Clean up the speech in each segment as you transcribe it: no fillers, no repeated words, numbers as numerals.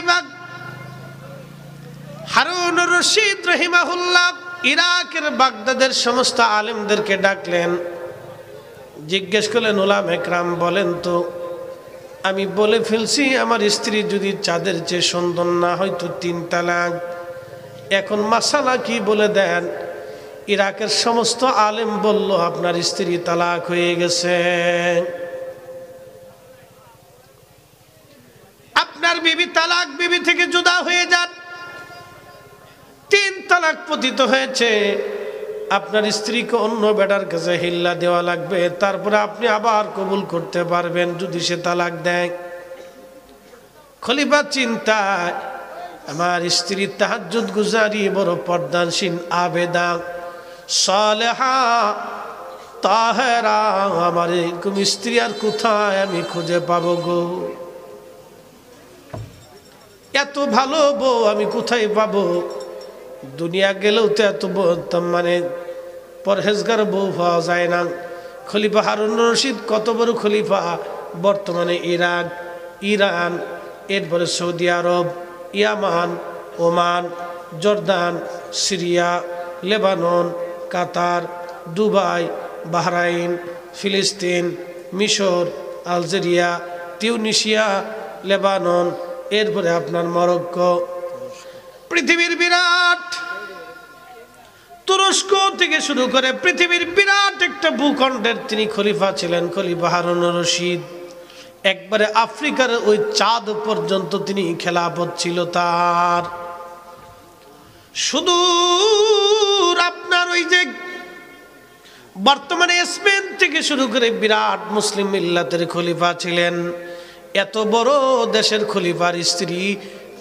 বিভাগ হারুনুর রশিদ রাহিমাহুল্লাহ ইরাকের বাগদাদের সমস্ত আলেমদেরকে ডাকলেন, জিজ্ঞেস করলেন, উলামা ইকরাম বলেন তো, আমি বলে ফেলছি আমার স্ত্রী যদি চাঁদের চেয়ে সুন্দর না হয় তো 3 তালাক, এখন মাসালা কি বলে দেন? ইরাকের সমস্ত আলেম বলল আপনার স্ত্রী তালাক হয়ে গেছে, আপনার বিবি তালাক, বিবি থেকে জুদা হয়ে যান, 3 তালাক পতিত হয়েছে, আপনার স্ত্রীকে অন্য বেটার কাছে হিল্লা দেওয়া লাগবে, তারপরে আপনি আবার কবুল করতে পারবেন যদি সে তালাক দেয়। খলিফা চিন্তায়, আমার স্ত্রী তাহাজ্জুদ গুজারি, বড় পর্দানশীল, আবেদা, সালেহা, তাহেরা, আমার এরকম স্ত্রী আর কোথায় আমি খুঁজে পাবো গো? এত ভালো বউ আমি কোথায় পাবো? দুনিয়া গেলেও তো এত মানে পরহেজগার বউ পাওয়া যায় না। খলিফা হারুনুর রশিদ কত বড় খলিফা, বর্তমানে ইরাক, ইরান, এরপরে সৌদি আরব, ইয়ামান, ওমান, জর্দান, সিরিয়া, লেবানন, কাতার, দুবাই, বাহরাইন, ফিলিস্তিন, মিশর, আলজেরিয়া, তিউনিসিয়া, লেবানন, এরপরে আপনার মরক্কো, পৃথিবীর বিরাট তুরস্ক থেকে শুরু করে পৃথিবীর বিরাট একটা ভূখণ্ডের তিনি খলিফা ছিলেন, খলিফা হারুনুর রশিদ। একবারে আফ্রিকার ওই চাঁদ পর্যন্ত তিনি খেলাফত ছিল তার। শুধু আপনার ওই যে বর্তমানে স্পেন থেকে শুরু করে বিরাট মুসলিম মিল্লাতের খলিফা ছিলেন। এত বড় দেশের খলিফার স্ত্রী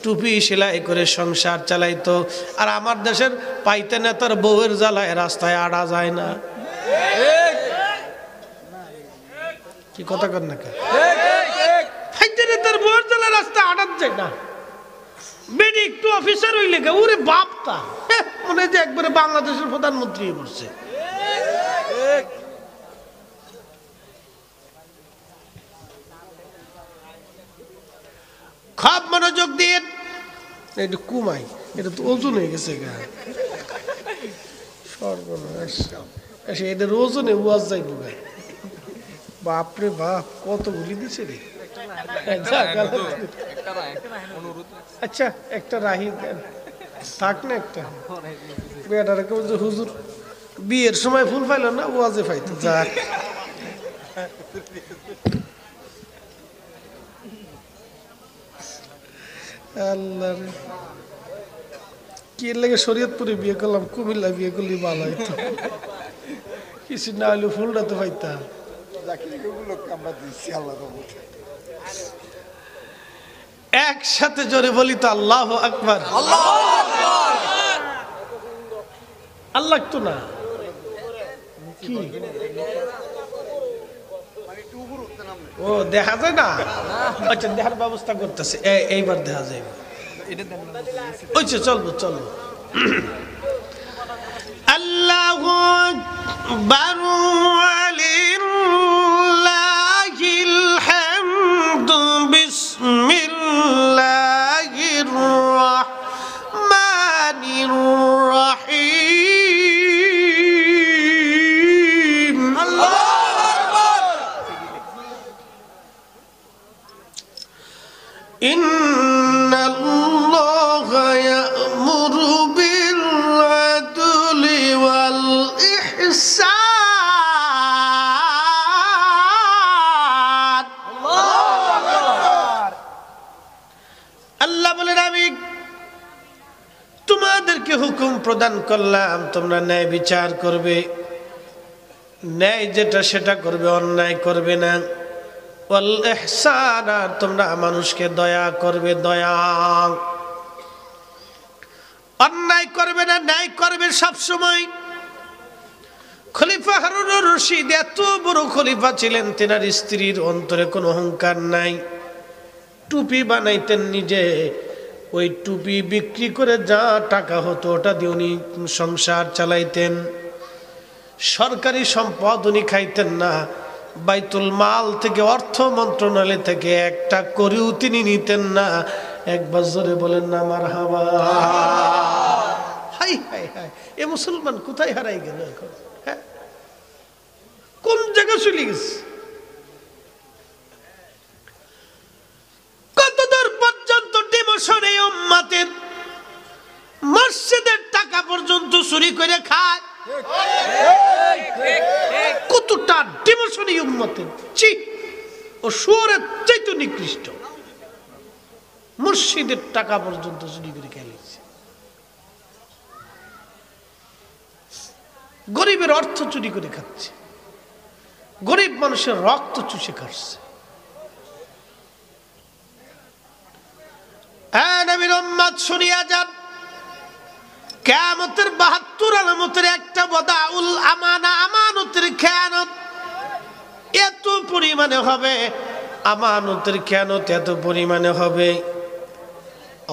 টুপি সেলাই করে সংসার চালাইতো, আর আমার দেশের পাইতে নেতার বউয়ের জ্বালায় রাস্তায় আড়া যায় না। কি কথা কর না, পাইতে নেতার বউয়ের জ্বালায় রাস্তায় আড়াত যায় না। বেডি একটু অফিসার হইলে গে ওরে বাপটা মনে হয় যে একবারে বাংলাদেশের প্রধানমন্ত্রী বলছে। খুব মনোযোগ দিয়ে একটু কুমাই, এটা তো ওজন হয়ে গেছে গা, সর্বনাশ, এদের ওজনে ওয়াজ যাইব গা। বাপরে বাপ, কত গুলি দিছে রে। আচ্ছা একটা রাহি দেন, থাক না একটা বেটার কেউ যে হুজুর বিয়ের সময় ফুল পাইল না, ওয়াজে পাইতো। যাক আল্লাহ, কি লাগে শরীয়তপুরে বিয়ে করলাম, কুমিল্লা বিয়ে করলি ভালো হইতো, কিছু না হইলে ফুলটা তো পাইতাম। একসাথে জোরে বলি তো আল্লাহু আকবার। আল্লাহ তো না কি ও দেখা যায় না? আচ্ছা দেখার ব্যবস্থা করতেছে, এইবার দেখা যায়। চলবো চলবো। আল্লাহু আকবার ওয়ালিল্লাহিল হামদু বিসমিল্লাহির রাহমানির রাহিম। আল্লাহু আকবার। ইন্নাল্লাহা ইয়া'মুরু বিল আদলি ওয়াল ইহসান। আল্লাহ বলেন, আমি তোমাদেরকে হুকুম প্রদান করলাম তোমরা ন্যায় বিচার করবে, ন্যায় যেটা সেটা করবে, অন্যায় করবে না। ওয়াল ইহসান, আর তোমরা মানুষকে দয়া করবে, দয়া, অন্যায় করবে না, ন্যায় করবে সব সময়। খলিফা হারুনুর রশিদ এত বড় খলিফা ছিলেন, তেনার স্ত্রীর অন্তরে কোনো অহংকার নাই। টুপি বানাইতেন নিজে, ওই টুপি বিক্রি করে যা টাকা হতো ওটা দিয়ে উনি সংসার চালাইতেন। সরকারি সম্পদ উনি খাইতেন না, বাইতুল মাল থেকে, অর্থ মন্ত্রণালয় থেকে একটা করেও তিনি নিতেন না। একবার জোরে বলেন না মারহাবা। হাই হাই হাই, এ মুসলমান কোথায় হারাই গেল এখন? হ্যাঁ, কোন জায়গায় চলে গেছে? কতদূর পর্যন্ত ডিমোশন এই উম্মতের? মসজিদের টাকা পর্যন্ত চুরি করে খায়। কতটা ডিমোশন এই উম্মতের! ছি, ও শুয়োরের চাইতে নিকৃষ্ট। মসজিদের টাকা পর্যন্ত চুরি করে খেলেছে। গরিবের অর্থ চুরি করে খাচ্ছে, গরিব মানুষের রক্ত চুষে খাচ্ছে। নবীর উম্মত শুনিয়া যান, কিয়ামতের ৭২ আলামতের একটা বদাউল আমানা, আমানতের খেয়ানত এত পরিমাণে হবে, আমানতের খেয়ানত এত পরিমাণে হবে।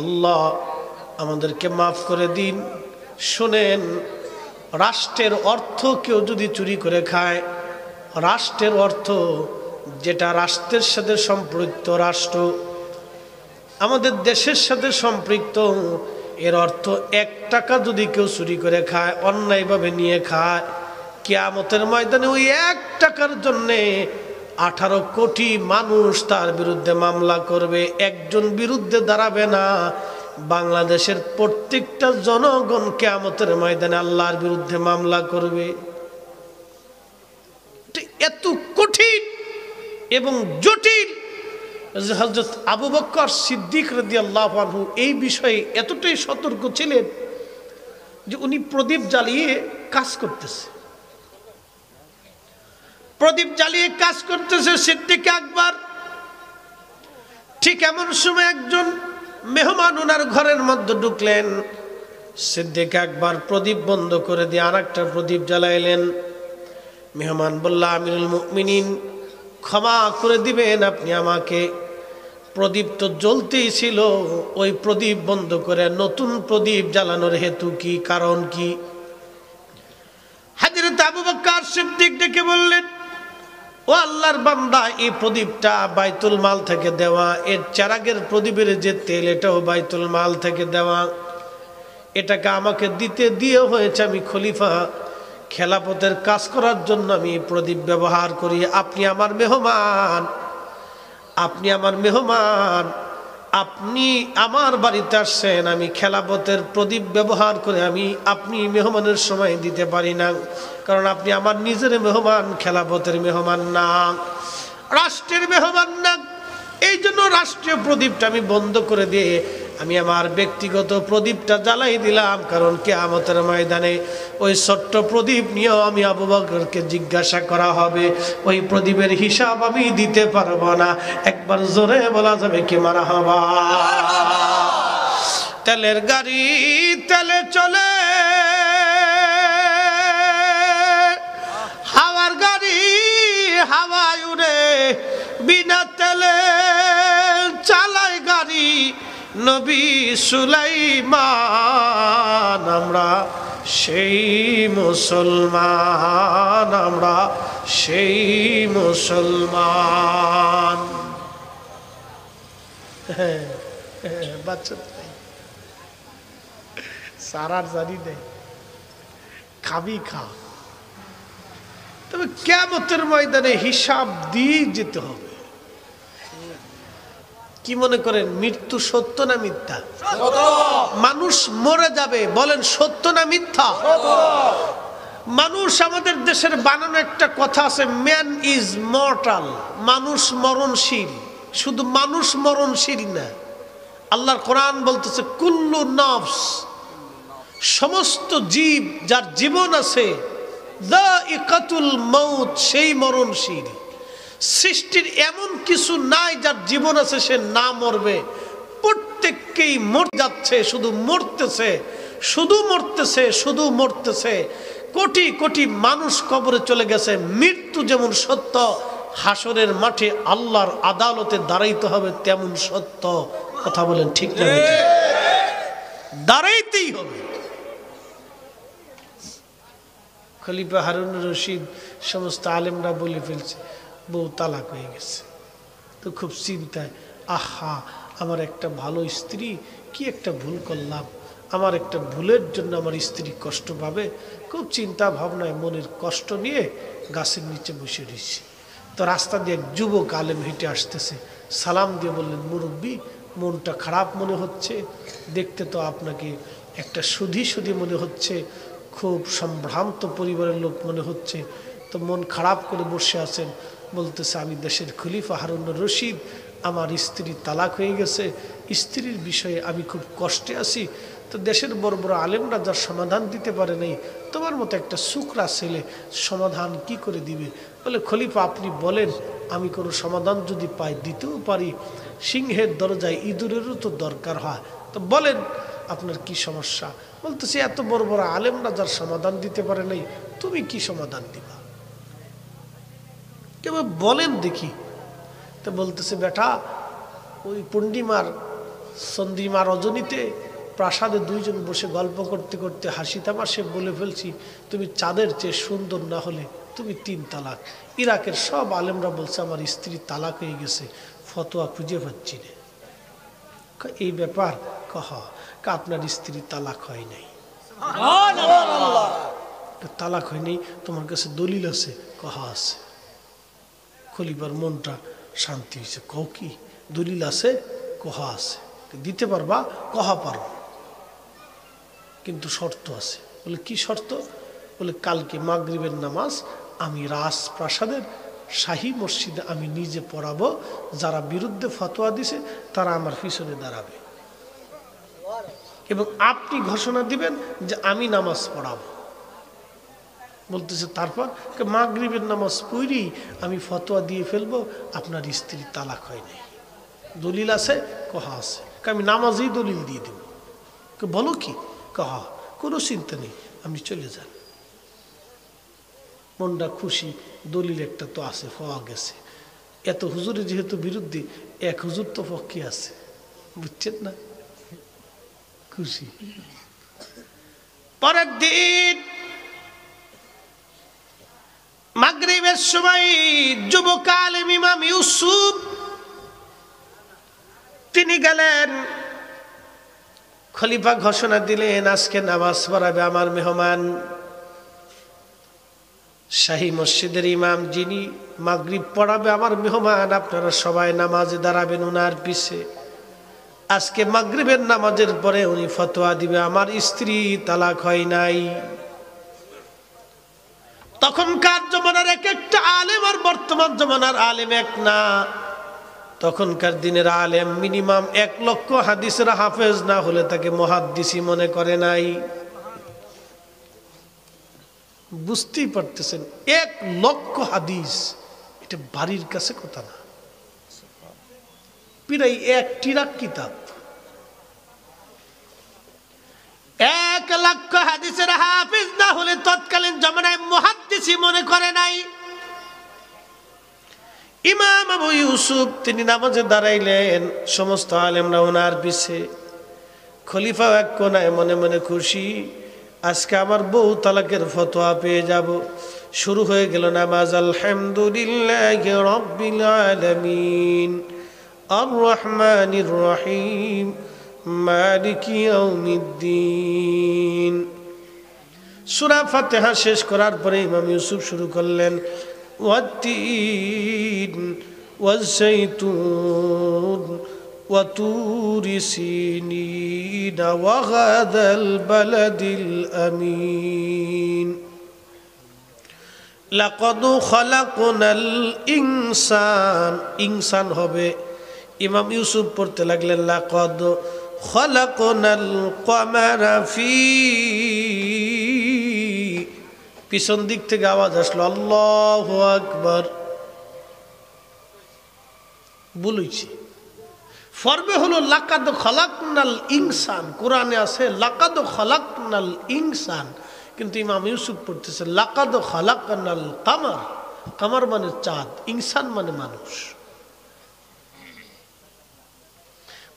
আল্লাহ আমাদেরকে মাফ করে দিন। শুনেন, রাষ্ট্রের অর্থ কেউ যদি চুরি করে খায়, রাষ্ট্রের অর্থ যেটা রাষ্ট্রের সাথে সম্পৃক্ত, রাষ্ট্র আমাদের দেশের সাথে সম্পৃক্ত, এর অর্থ ১ টাকা যদি কেউ চুরি করে খায়, অন্যায়ভাবে নিয়ে খায়, কিয়ামতের ময়দানে ওই ১ টাকার জন্যে 18 কোটি মানুষ তার বিরুদ্ধে মামলা করবে। একজন বিরুদ্ধে দাঁড়াবে না, বাংলাদেশের প্রত্যেকটা জনগণ কিয়ামতের ময়দানে আল্লাহর বিরুদ্ধে মামলা করবে। এত কঠিন এবং জটিল। হযরত আবু বকর সিদ্দিক রাদিয়াল্লাহু আনহু এই বিষয়ে এতটাই সতর্ক ছিলেন যে উনি প্রদীপ জ্বালিয়ে কাজ করতেছে, প্রদীপ জ্বালিয়ে কাজ করতেছে সিদ্দিক আকবর। ঠিক এমন সময় একজন মেহমান ওনার ঘরের মধ্যে ঢুকলেন। সিদ্দিক আকবর প্রদীপ বন্ধ করে দিয়ে আরেকটা প্রদীপ জ্বালাইলেন। মেহমান বলল, আমিরুল মুমিনিন, ক্ষমা করে দিবেন আপনি আমাকে, প্রদীপ তো জ্বলতেই ছিল, ওই প্রদীপ বন্ধ করে নতুন প্রদীপ জ্বালানোর হেতু কি, কারণ কি? হযরত আবু বকর সিদ্দিক ডেকে বললেন, ও আল্লাহর বান্দা, এই প্রদীপটা বাইতুল মাল থেকে দেওয়া, এর চেরাগের প্রদীপের যে তেল, এটাও বাইতুল মাল থেকে দেওয়া, এটাকে আমাকে দিতে দিয়ে হয়েছে, আমি খলিফা, খেলাফতের কাজ করার জন্য আমি প্রদীপ ব্যবহার করি। আপনি আমার মেহমান, আপনি আমার মেহমান, আপনি আমার বাড়িতে আসছেন, আমি খেলাফতের প্রদীপ ব্যবহার করে আপনি মেহমানের সময় দিতে পারি না, কারণ আপনি আমার নিজের মেহমান, খেলাফতের মেহমান না, রাষ্ট্রের মেহমান না। এই জন্য রাষ্ট্রীয় প্রদীপটা আমি বন্ধ করে দিয়ে আমি আমার ব্যক্তিগত প্রদীপটা জ্বালাই দিলাম, কারণ কিয়ামতের ময়দানে ওই ছোট্ট প্রদীপ নিয়েও আমি আবু বকরকে জিজ্ঞাসা করা হবে, ওই প্রদীপের হিসাব আমি দিতে পারবো না। একবার জোরে বলা যাবে কি মারহাবা? তেলের গাড়ি তেলে চলে, হাওয়ার গাড়ি হাওয়ায় উড়ে, বিনা তেলে চালায় গাড়ি নবী সুলাইমান। আমরা সেই মুসলমান, আমরা সেই মুসলমান। বাচ্চা সারার জানি নেই, খাবি খা, তবে কিয়ামতের ময়দানে হিসাব দিয়ে যেতে হবে। কি মনে করেন, মৃত্যু সত্য না মিথ্যা? মানুষ মরে যাবে, বলেন সত্য না মিথ্যা? মানুষ, আমাদের দেশের বানানো একটা কথা আছে, ম্যান ইজ মর্টাল, মানুষ মরণশীল। শুধু মানুষ মরণশীল না, আল্লাহর কোরআন বলতেছে কুল্লু নফস, সমস্ত জীব যার জীবন আছে, যায়িকাতুল মাউত, সেই মরণশীল। সৃষ্টির এমন কিছু নাই যার জীবন আছে সে না মরবে, প্রত্যেককেই মরে যাচ্ছে, শুধু মরতেছে, শুধু মরতেছে, শুধু মরতেছে। কোটি কোটি মানুষ কবরে চলে গেছে। মৃত্যু যেমন সত্য, হাসরের মাঠে আল্লাহর আদালতে দাঁড়াইতে হবে তেমন সত্য। কথা বলেন ঠিক না? দাঁড়াইতেই হবে। খলিফা হারুন রশিদ সমস্ত আলেমরা বলে ফেলছে বউ তালাক হয়ে গেছে, তো খুব চিন্তায়, আহা আমার একটা ভালো স্ত্রী, কি একটা ভুল করলাম, আমার একটা ভুলের জন্য আমার স্ত্রী কষ্ট পাবে, খুব চিন্তা ভাবনায় মনের কষ্ট নিয়ে গাছের নিচে বসে রয়েছি। তো রাস্তা দিয়ে এক যুবক আলেম হেঁটে আসতেছে, সালাম দিয়ে বললেন, মুরব্বী, মনটা খারাপ মনে হচ্ছে, দেখতে তো আপনাকে একটা সুধী সুধী মনে হচ্ছে, খুব সম্ভ্রান্ত পরিবারের লোক মনে হচ্ছে, তো মন খারাপ করে বসে আছেন। বলতেছে, আমি দেশের খলিফা হারুনুর রশিদ, আমার স্ত্রী তালাক হয়ে গেছে, স্ত্রীর বিষয়ে আমি খুব কষ্টে আছি। তো দেশের বড় বড় আলেমরা যার সমাধান দিতে পারে নাই, তোমার মতো একটা শুকরা ছেলে সমাধান কি করে দিবে? বলে, খলিফা আপনি বলেন, আমি কোনো সমাধান যদি পাই দিতেও পারি। সিংহের দরজায় ইঁদুরেরও তো দরকার হয়, তো বলেন আপনার কি সমস্যা? বলতেছে, এত বড় বড় আলেমরা যার সমাধান দিতে পারে নাই, তুমি কি সমাধান দিবা? কেউ বলেন দেখি। তো বলতেছে, বেটা, ওই পূর্ণিমার চন্দ্রিমা রজনীতে প্রাসাদে দুইজন বসে গল্প করতে করতে হাসি তামাশে বলে ফেলছি, তুমি চাঁদের চেয়ে সুন্দর না হলে তুমি 3 তালাক। ইরাকের সব আলেমরা বলছে আমার স্ত্রী তালাক হয়ে গেছে, ফতোয়া খুঁজে পাচ্ছি না। এই ব্যাপার? কহ, আপনার স্ত্রী তালাক হয় নাই। তালাক হয়নি, তোমার কাছে দলিল আছে? কহ আছে। খলিফার মনটা শান্তি হয়েছে। কও কি দলিল আছে? কহ আছে। দিতে পারবা? কহ পারো, কিন্তু শর্ত আছে। বলে, কি শর্ত? বলে, কালকে মাগরিবের নামাজ আমি রাজপ্রাসাদের শাহী মসজিদে আমি নিজে পড়াবো, যারা বিরুদ্ধে ফতোয়া দিছে তারা আমার পিছনে দাঁড়াবে, এবং আপনি ঘোষণা দিবেন যে আমি নামাজ পড়াবো। বলতেছে, তারপর? মাগরিবের নামাজ পড়েই আমি ফতোয়া দিয়ে ফেলবো আপনার স্ত্রী তালাক হয় নাই। দলিল আছে? কহা আছে। আমি নামাজেই দলিল দিয়ে দেব। বলো কি? কহা। কোনো চিন্তা নেই, আপনি চলে যান। মনটা খুশি, দলিল একটা তো আছে, পাওয়া গেছে। এত হুজুরে যেহেতু বিরুদ্ধে, এক হুজুর তো পক্ষে আছে, বুঝছেন না? খুশি। পরের দিন মাগরিবের সময় যুবক আলেম ইমাম ইউসুফ তিনি গেলেন, খলিফা ঘোষণা দিলেন, আজকে নামাজ পড়াবে আমার মেহমান, শাহী মসজিদের ইমাম যিনি মাগরিব পড়াবে আমার মেহমান, আপনারা সবাই নামাজে দাঁড়াবেন ওনার পিছে। আজকে মাগরিবের নামাজের পরে উনি ফতোয়া দিবে আমার স্ত্রী তালাক হয় নাই। তখনকার জমানার এক একটা আলেম আর বর্তমান জমানার আলেম এক না। তখনকার দিনের আলেম মিনিমাম 1 লক্ষ হাদিসের হাফেজ না হলে তাকে মুহাদ্দিসই মনে করে নাই। বুঝতেই পারতেছেন, 1 লক্ষ হাদিস এটা বাড়ির কাছে কথা না, প্রায় 1 ট্রাক কিতাব। 1 লক্ষ হাদিসের হাফেজ না হলে তৎকালীন জমানায় মুহাদ্দিসই মনে করে নাই। ইমাম আবু ইউসুফ তিনি নামাজে দাঁড়াইলেন, সমস্ত আলেমরা ওনার পিছে। খলিফা এক কোনায় মনে মনে খুশি, আজকে আমার বউ তালাকের ফতোয়া পেয়ে যাব। শুরু হয়ে গেল নামাজ। আলহামদুলিল্লাহি রাব্বিল আলামিন আর রহমানির রহিম মালিকি ইয়াউমিদ্দিন। সূরা ফাতিহা শেষ করার পরে ইমাম ইউসুফ শুরু করলেন, ওয়াত্তিন ওয়াজ্জাইতুন وطور سينين وهذا البلد الأمين لقد خلقنا الإنسان ইনসান হবে। ইমাম ইউসুফ পড়তে লাগলেন, লাকাদ খলাকনাল কমারা ফি। পিছন দিক থেকে আওয়াজ আসলো, আল্লাহু আকবার। বলেছি ফরবে হলো লাকাদ খলাকনাল ইনসান, কোরআনে আছে লাকাদ খলাকনাল ইনসান, কিন্তু ইমাম ইউসুফ পড়তেছে লাকাদ খলাকনাল কামার। কামার মানে চাঁদ, ইনসান মানে মানুষ।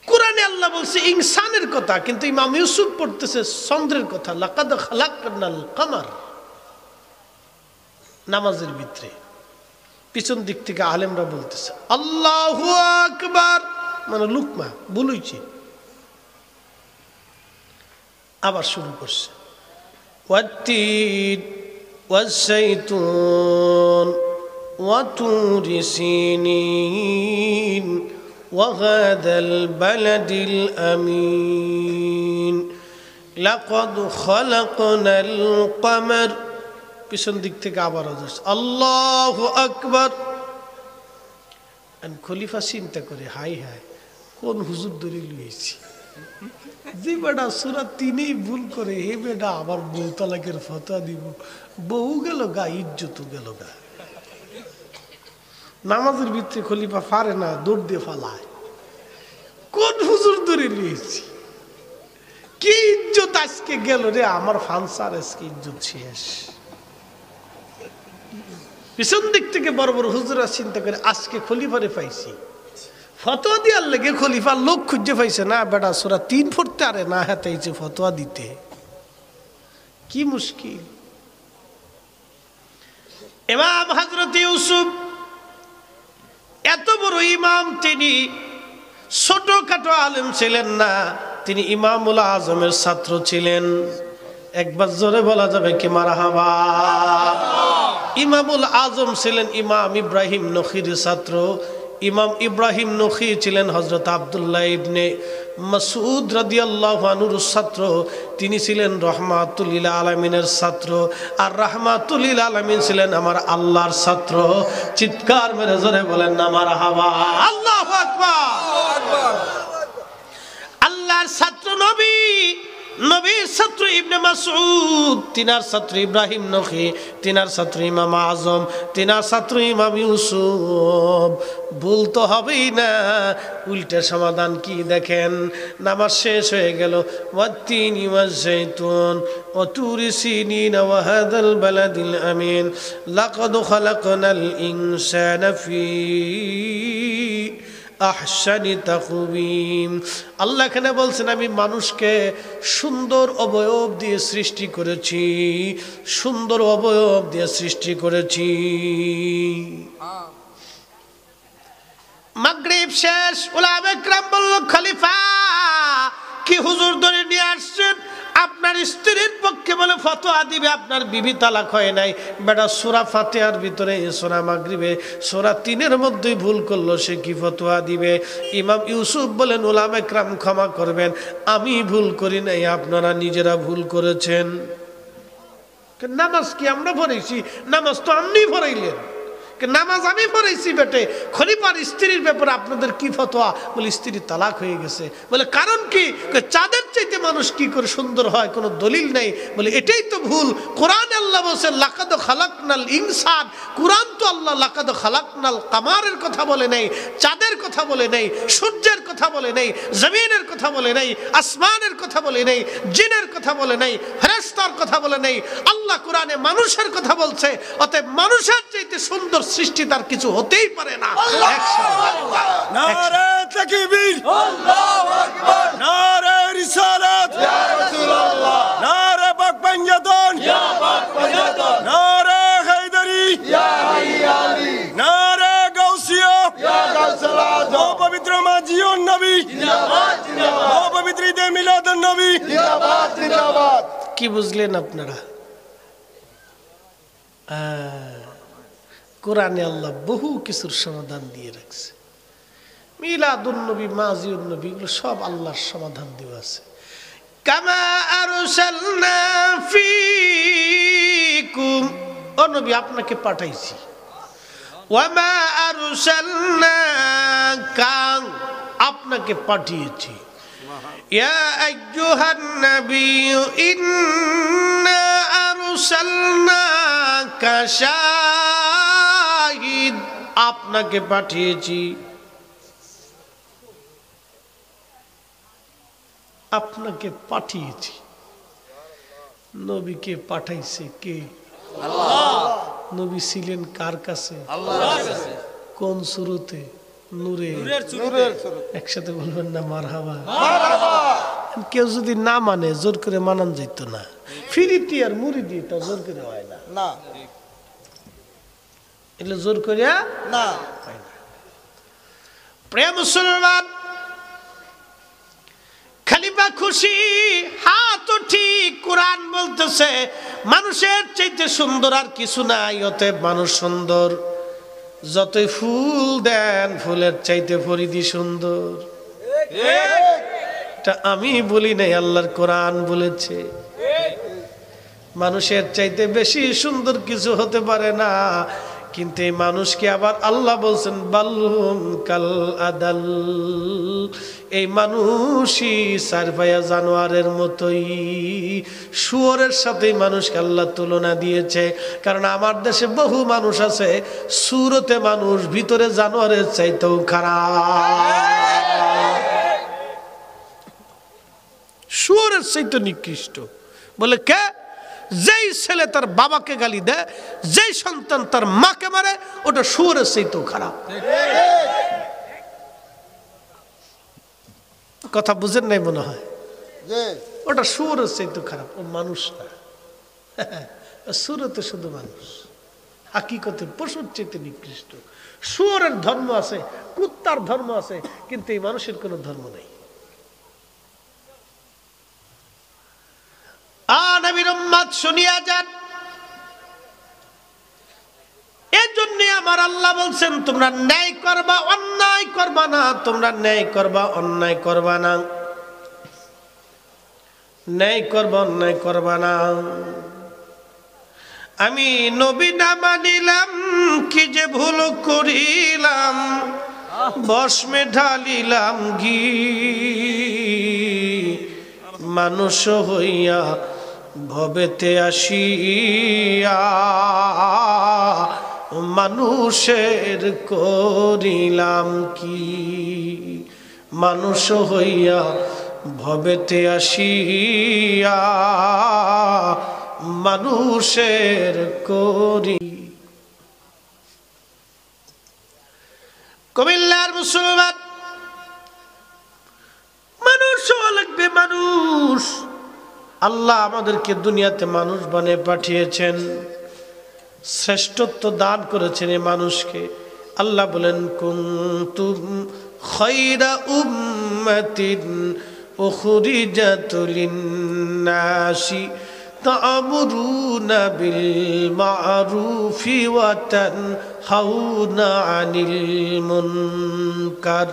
কোরআনে আল্লাহ বলছে ইনসানের কথা, কিন্তু ইমাম ইউসুফ পড়তেছে চন্দ্রের কথা, লাকাদ খলাকনাল কামার। নামাজের ভিতরে পিছন দিক থেকে আলেমরা বলতেছে আল্লাহু আকবার। মানে লুকমা বলুইছে, আবার শুরু করছে ওয়াত্তিন ওয়াজ্জাইতুন وطور سينين وهذا البلد الأمين لقد خلقنا القمر পিছন দিক থেকে আবার আল্লাহু আকবার। খলিফা চিন্তা করে হাই হাই কোন হুজুর ধরে লইছি, যে বেটা সূরা 3 ভুল করে হে বেটা আবার বউ তালাকের ফতোয়া দিব, বউ গেল গা, ইজ্জত গেল গা। নামাজের ভিতরে খলিফা পারে না, দৌড় দিয়ে ফালায়, কোন হুজুর ধরে নিয়েছি, কি ইজ্জত আজকে গেল রে আমার ফানসার, আজকে ইজ্জত শেষ। পিছন দিক থেকে বড় বড় হুজুরা চিন্তা করে আজকে খলিফারে পাইছি, ফতোয়া দেওয়ার লেগে খলিফার লোক খুঁজে পাইছে না, বেটা সূরা 3 পড়তে আরে না হাতাইছে ফতোয়া দিতে, কি মুশকিল। ইমাম হযরত ইউসুফ এত বড় ইমাম, তিনি ছোটখাটো আলেম ছিলেন না, তিনি ইমামুল আজমের ছাত্র ছিলেন। একবার জোরে বলা যাবে কি মারহাবা। ইমামুল আজম ছিলেন ইমাম ইব্রাহিম নখীর ছাত্র। ইমাম ইব্রাহিম নখী ছিলেন হযরত আব্দুল্লাহ ইবনে মাসউদ রাদিয়াল্লাহু আনহুর ছাত্র। তিনি ছিলেন রহমাতুল লিল আলামিনের ছাত্র, আর রাহমাতুল লিল আলামিন ছিলেন আমার আল্লাহর ছাত্র। চিৎকার মেরে জোরে বলেন না মারহাবা। আল্লাহু আকবার। আল্লাহর ছাত্র নবী, নবীর ছাত্র ইবনে মাসউদ, তিনার ছাত্র ইব্রাহিম নখী, তিনার ছাত্র ইমাম আজম, তিনার ছাত্র ইমাম ইউসুফ। ভুল তো হবেই না, উল্টা সমাধান কি দেখেন। নামাজ শেষ হয়ে গেল। ওয়াত্তিনি ওয়াজ্জাইতুন ওয়া তুরি সিনিন ওয়া হাযাল বালাদিল আমিন লাকাদ খালাকনাল ইনসানা ফি আহসানি তাকওয়িম। আল্লাহ এখানে বলছেন আমি মানুষকে সুন্দর অবয়ব দিয়ে সৃষ্টি করেছি, সুন্দর অবয়ব দিয়ে সৃষ্টি করেছি। মাগরিব শেষ, উলামায়ে কেরাম বলল খলিফা কি হুজুর ধরে নিয়ে আসছেন, আপনার স্ত্রীর পক্ষে বলে ফতোয়া দিবে, আপনার বিবি তালাক হয় নাই। বেটা সূরা ফাতিহার ভিতরে সূরা মাগরিবে সূরা 3 মধ্যেই ভুল করলো, সে কি ফতোয়া দিবে। ইমাম ইউসুফ বলেন উলামায়ে কেরাম ক্ষমা করবেন, আমি ভুল করি নাই, আপনারা নিজেরা ভুল করেছেন। নামাজ কি আমরা পড়াইছি? নামাজ তো আপনি পড়াইলেন, নামাজ আমি পড়াইছি বেটে। খলিফার স্ত্রীর ব্যাপারে আপনাদের কি ফতোয়া? বলে স্ত্রী তালাক হয়ে গেছে। বলে কারণ কি? চাঁদের চাইতে মানুষ কি করে সুন্দর হয়, কোনো দলিল নেই। বলে এটাই তো ভুল। কোরআনে আল্লাহ বলছেন লাকাদ খালাকনাল ইনসান, কোরআন তো আল্লাহ লাকাদ খালাকনাল কামারের কথা বলে নেই, চাঁদের কথা বলে নেই, সূর্যের কথা বলে নেই, জমিনের কথা বলে নেই, আসমানের কথা বলে নেই, জিনের কথা বলে নেই, ফেরেশতার কথা বলে নেই। আল্লাহ কোরআনে মানুষের কথা বলছে, অতএব মানুষের চাইতে সুন্দর সৃষ্টি তার কিছু হতেই পারে না। নারে তাকবীর, আল্লাহু আকবার, নারে রিসালাত, ইয়া রাসূলুল্লাহ, নারে পাক পাঞ্জাতন, ইয়া পাক পাঞ্জাতন, নারে হায়দারি, ইয়া হাইয়ালি, নারে গাউসিয়া, ইয়া গাউসুল আযম, ও পবিত্র মাজিউন নবী জিন্দাবাদ জিন্দাবাদ, ও পবিত্র ঈদে মিলাদুন নবী জিন্দাবাদ জিন্দাবাদ। কি বুঝলেন আপনারা? কোরআনে আল্লাহ বহু কিছুর সমাধান দিয়ে রাখছে। মিলাদুন নবী, মাজিউন নবী, এগুলো সব আল্লাহর সমাধান দেওয়া আছে। কামা আরসালনা ফীকুম, ও নবী আপনাকে পাঠাইছি। ওয়ামা আরসালনাকা, আপনাকে পাঠিয়েছি। ইয়া আইয়ুহান নাবিয়্যু ইন্না আরসালনাকা শাহিদ, আপনাকে পাঠিয়েছি। আপনাকে পাঠিয়েছি। নবীকে পাঠাইছে কে? আল্লাহ। নবী ছিলেন কার কাছে? আল্লাহর কাছে। কোন সূরতে? নূরের সূরত। একসাথে বলবেন না মারহাবা। মারহাবা। কেউ যদি না মানে জোর করে মানান যেত না। ফিরিতি আর মুরিদি তো জোর করে হয় না। না, এগুলো জোর করিয়া না হয় না। প্রিয় মুসলমান, খুশি, হ্যাঁ তো ঠিক। কোরআন বলতেছে মানুষের চাইতে সুন্দর আর কিছু নাই, অতএব মানুষ সুন্দর। যতই ফুল দেন ফুলের চাইতে পরিধি সুন্দর। এটা আমি বলি নাই, আল্লাহর কোরআন বলেছে। মানুষের চাইতে বেশি সুন্দর কিছু হতে পারে না, কিন্তু এই মানুষকে আবার আল্লাহ বলছেন বালহুম কাল আদাল, এই মানুষই চারপায়া জানোয়ারের মতোই। শুয়োরের সাথে মানুষকে আল্লাহ তুলনা দিয়েছে, কারণ আমার দেশে বহু মানুষ আছে সুরতে মানুষ, ভিতরে জানোয়ারের চাইতেও খারাপ, শুয়োরের চাইতে নিকৃষ্ট। বলে কে? যেই ছেলে তার বাবাকে গালি দেয়, যেই সন্তান তার মাকে মারে, ওটা শুয়োরের চাইতেও খারাপ। কথা বুঝেন নাই মনে হয়? ওটা শুয়োরের চাইতেও খারাপ, ও মানুষ না। সুরতে শুধু মানুষ, হাকিকতে পশুর চাইতে নিকৃষ্ট। শুয়োরের ধর্ম আছে, কুত্তার ধর্ম আছে, কিন্তু এই মানুষের কোনো ধর্ম নেই। নবীর উম্মত শুনিয়া যান। এজন্য আমার আল্লাহ বলছেন তোমরা ন্যায় করবা, অন্যায় করবা না। তোমরা ন্যায় করবা, অন্যায় করবা না। ন্যায় করবা, অন্যায় করবা না। আমি নবী না মানিলাম, কি যে ভুল করিলাম, ভস্মে ঢালিলাম ঘি। মানুষ হইয়া ভবেতে আসিয়া মানুষের করিলাম কি। মানুষ হইয়া ভবেতে আসিয়া মানুষের করি। কুমিল্লার মুসলমান মানুষ হওয়া লাগবে, মানুষ। আল্লাহ আমাদেরকে দুনিয়াতে মানুষ বানিয়ে পাঠিয়েছেন, শ্রেষ্ঠত্ব দান করেছেন এই মানুষকে। আল্লাহ বলেন কুনতুম খায়রা উম্মাতিন উখরিজাত লিন-নাসি তা'মুরুনা বিল মা'রুফি ওয়া তানহাউনা আনিল মুনকার।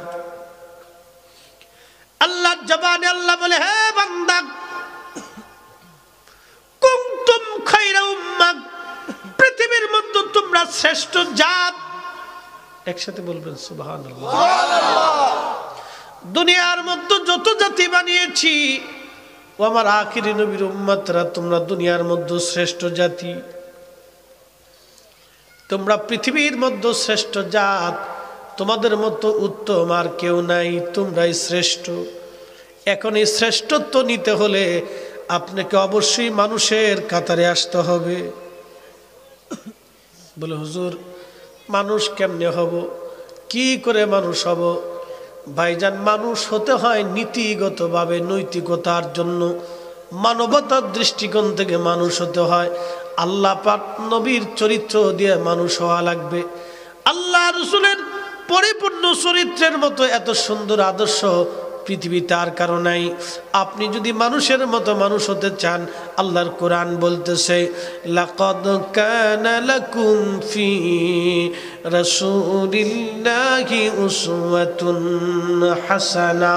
আল্লাহর জবানে আল্লাহ বলে, হে বান্দা, কুনতুম খায়রা উম্মাহ, পৃথিবীর মধ্যে তোমরা শ্রেষ্ঠ জাত। একসাথে বলবেন সুবহানাল্লাহ। দুনিয়ার মধ্যে যত জাতি বানিয়েছি, ও আমার আখিরি নবীর উম্মতরা, তোমরা দুনিয়ার মধ্যে শ্রেষ্ঠ জাতি। তোমরা পৃথিবীর মধ্যে শ্রেষ্ঠ জাত। তোমাদের মতো উত্তম আর কেউ নাই, তোমরাই শ্রেষ্ঠ। এখন এই শ্রেষ্ঠত্ব নিতে হলে আপনাকে অবশ্যই মানুষের কাতারে আসতে হবে। বলে হুজুর, মানুষ কেমনে হব, কি করে মানুষ হব? ভাইজান, মানুষ হতে হয় নীতিগতভাবে, নৈতিকতার জন্য, মানবতার দৃষ্টিকোণ থেকে মানুষ হতে হয়। আল্লাহ পাক নবীর চরিত্র দিয়ে মানুষ হওয়া লাগবে। আল্লাহ রসুলের পরিপূর্ণ চরিত্রের মতো এত সুন্দর আদর্শ পৃথিবীতে আর কারো নাই। আপনি যদি মানুষের মতো মানুষ হতে চান, আল্লাহর কোরআন বলতেছে লাকাদ কানা লাকুম ফি রাসূলিল্লাহি উসওয়াতুন হাসানা।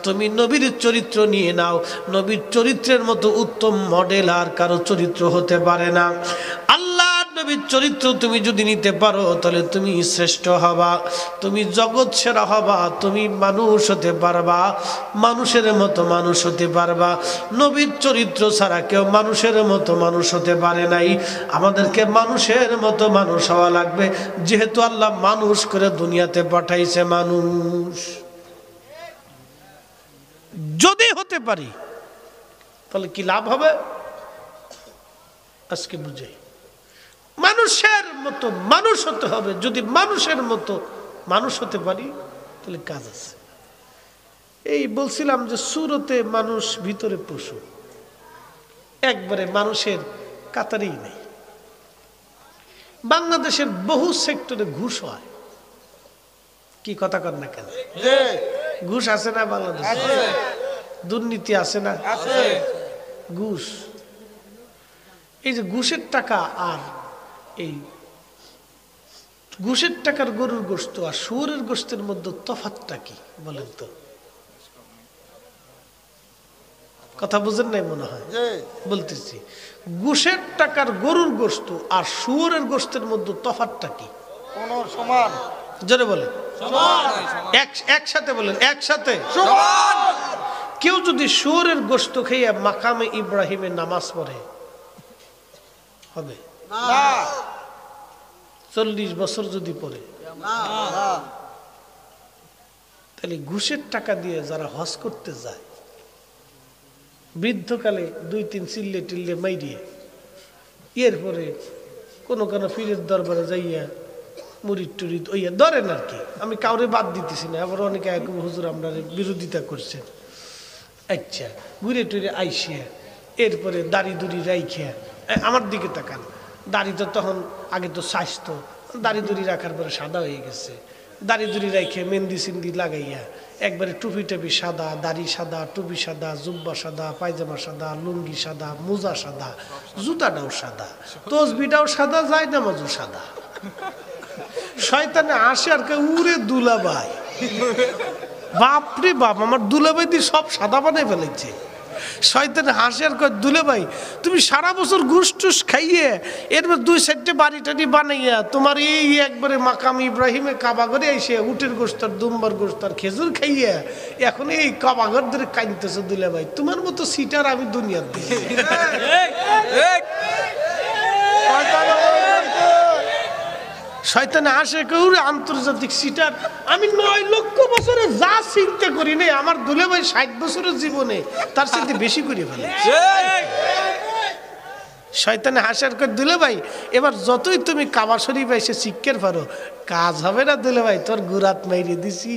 তুমি নবীর চরিত্র নিয়ে নাও। নবীর চরিত্রের মতো উত্তম মডেল আর কারো চরিত্র হতে পারে না। আল্লাহ নবীর চরিত্র তুমি যদি নিতে পারো, তাহলে তুমি শ্রেষ্ঠ হবা, তুমি জগৎ সেরা হবা, তুমি মানুষ হতে পারবা, মানুষের মতো মানুষ হতে পারবা। নবীর চরিত্র ছাড়া কেউ মানুষের মতো মানুষ হতে পারে নাই। আমাদেরকে মানুষের মতো মানুষ হওয়া লাগবে, যেহেতু আল্লাহ মানুষ করে দুনিয়াতে পাঠাইছে। মানুষ যদি হতে পারি, তাহলে কি লাভ হবে আজকে বুঝাই। মানুষের মতো মানুষ হতে হবে। যদি মানুষের মতো মানুষ হতে পারি, তাহলে কাজ আছে। এই বলছিলাম যে সুরতে মানুষ, ভিতরে পশু, একবারে মানুষের কাতারেই নেই। বাংলাদেশের বহু সেক্টরে ঘুষ হয়। কি কথা কর না কেন? ঘুষ আছে না বাংলাদেশে? দুর্নীতি আছে না? ঘুষ, এই যে ঘুষের টাকা আর এই ঘুষের টাকার গরুর গোশত আর শুয়োরের গোশতের মধ্যে তফাৎটা কি বলেন তো? কথা বুঝেন নাই মনে হয়, বলতেছি ঘুষের টাকার গরুর গোশত আর শুয়োরের গোশতের মধ্যে তফাৎটা কি? সমান। জোরে বলেন, একসাথে বলেন, একসাথে। কেউ যদি শুয়োরের গোশত খেয়ে মাকামে ইব্রাহিমে নামাজ পড়ে হবে? 40 বছর যদি পড়ে, তাহলে ঘুষের টাকা দিয়ে যারা হজ করতে যায়, বৃদ্ধকালে 2-3 চিল্লে টিল্লে মাইরিয়ে এরপরে কোনো পীরের দরবারে যাইয়া মুরিদ টুরিদ ওইয়া ধরেন আর কি, আমি কাউরে বাদ দিতেছি না, আবার অনেকে হুজুর আমরা বিরোধিতা করছেন। আচ্ছা, ঘুরে টুরে আইসিয়া এরপরে দাড়ি দুড়ি রাইখিয়া, আমার দিকে তাকান, দাড়ি তো তখন আগে তো স্বাস্থ্য, দাড়ি দুড়ি রাখার পরে সাদা হয়ে গেছে, দাড়ি দুড়ি রাইখে মেহেন্দি সিন্দি লাগাইয়া একবারে টুপি টাপি সাদা, দাড়ি সাদা, টুপি সাদা, জুব্বা সাদা, পায়জামা সাদা, লুঙ্গি সাদা, মোজা সাদা, জুতাটাও সাদা, তসবিটাও সাদা, যায় নামাজও সাদা। শয়তানে আসে আর কে উড়ে দুলাভাই, বাপরে বাপ, আমার দুলাভাই দিয়ে সব সাদা বানিয়ে ফেলেছে। শয়তানে হাসে আর কয়, দুলাভাই তুমি সারা বছর ঘুষ টুস খাইয়ে এরপর 2-4টে বাড়ি টাড়ি বানাইয়া তোমার এই একবারে মাকাম ইব্রাহিমে কাবাগরে এসে উটের গোস্তার, দুম্বার গোস্তার, খেজুর খাইয়া এখন এই কাবাগর ধরে কাঁদতেছে। দুলাভাই তোমার মতো সিটার আমি দুনিয়ার দিই। শয়তানে আসে কেউ আন্তর্জাতিক সিটার, আমি 9 লক্ষ বছরে যা চিন্তা করি নাই আমার দুলাভাই 60 বছরের জীবনে তার সাথে বেশি করে ফেলে। শয়তানে হাসার করে, দুলাভাই এবার যতই তুমি কাবা শরীফ এসে শিক্ষার পারো, কাজ হবে না দুলাভাই, তোর গুরাত মাইরে দিছি,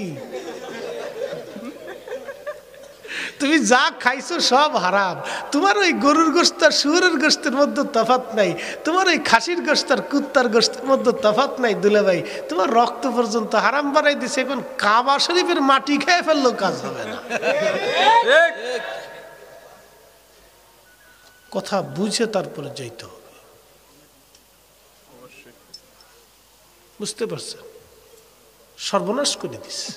তুমি যা খাইছো সব হারাম। তোমার ওই গরুর গোশত আর শুয়োরের গোশতের মধ্যে তফাৎ নাই, তোমার ওই খাসির গোশত আর কুত্তার গোশতের মধ্যে তফাৎ নাই দুলাভাই, তোমার রক্ত পর্যন্ত হারাম বানাই দিছে, এখন কাবা শরীফের মাটি খেয়ে ফেললেও কাজ হবে না। কথা বুঝে তারপরে যাইতে হবে, বুঝতে পারছেন? সর্বনাশ করে দিছে।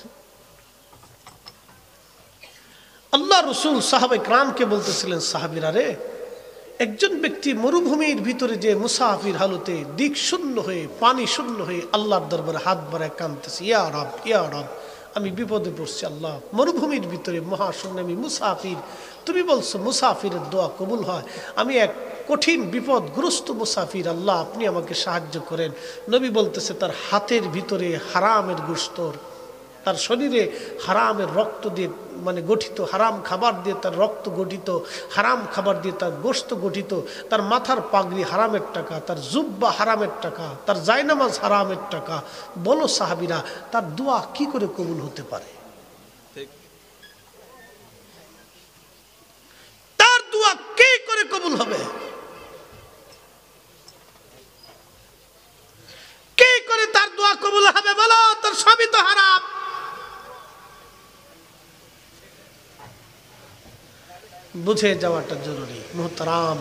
আল্লাহ রসুল সাহাবে ক্রামকে বলতেছিলেন, সাহাবীরা রে, একজন ব্যক্তি মরুভূমির ভিতরে যে মুসাফির হালতে দিক শূন্য হয়ে, পানি শূন্য হয়ে আল্লাহর দরবারে হাত বাড়ায় কাঁদতেছে, ইয়া রব, ইয়া রব, আমি বিপদে পড়ছি আল্লাহ, মরুভূমির ভিতরে মহাশূন্য, আমি মুসাফির, তুমি বলছো মুসাফিরের দোয়া কবুল হয়, আমি এক কঠিন বিপদগ্রস্ত মুসাফির, আল্লাহ আপনি আমাকে সাহায্য করেন। নবী বলতেছে তার হাতের ভিতরে হারামের গোশত, তার শরীরে হারামের রক্ত দিয়ে মানে গঠিত, হারাম খাবার দিয়ে তার রক্ত গঠিত, হারাম খাবার দিয়ে তার গোশত গঠিত, তার মাথার পাগড়ি হারামের টাকা, তার জুব্বা হারামের টাকা, তার জায়নামাজ হারামের টাকা। বলো সাহাবীরা, তার দোয়া কি করে কবুল হতে পারে? তার দোয়া কি করে কবুল হবে? কি করে তার দোয়া কবুল হবে বলো? তার সবই তো হারাম। বুঝে যাওয়াটা জরুরি মুহতারাম।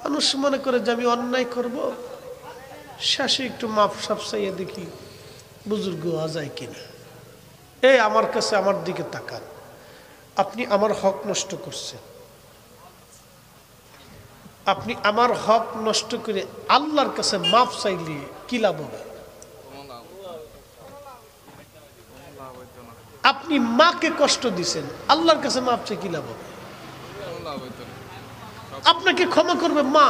মানুষ মনে করে যে আমি অন্যায় করব, শেষে একটু মাপ সাপ চাইয়ে দেখি বুজুর্গ হওয়া যায় কিনা। এই আমার কাছে, আমার দিকে তাকান, আপনি আমার হক নষ্ট করছেন, আপনি আমার হক নষ্ট করে আল্লাহর কাছে মাপ চাইলে কি লাভ হবে? আপনি মাকে কষ্ট দিছেন, আল্লাহর কাছে মাপ চাই কি লাভ হবে? আপনাকে ক্ষমা করবে মা।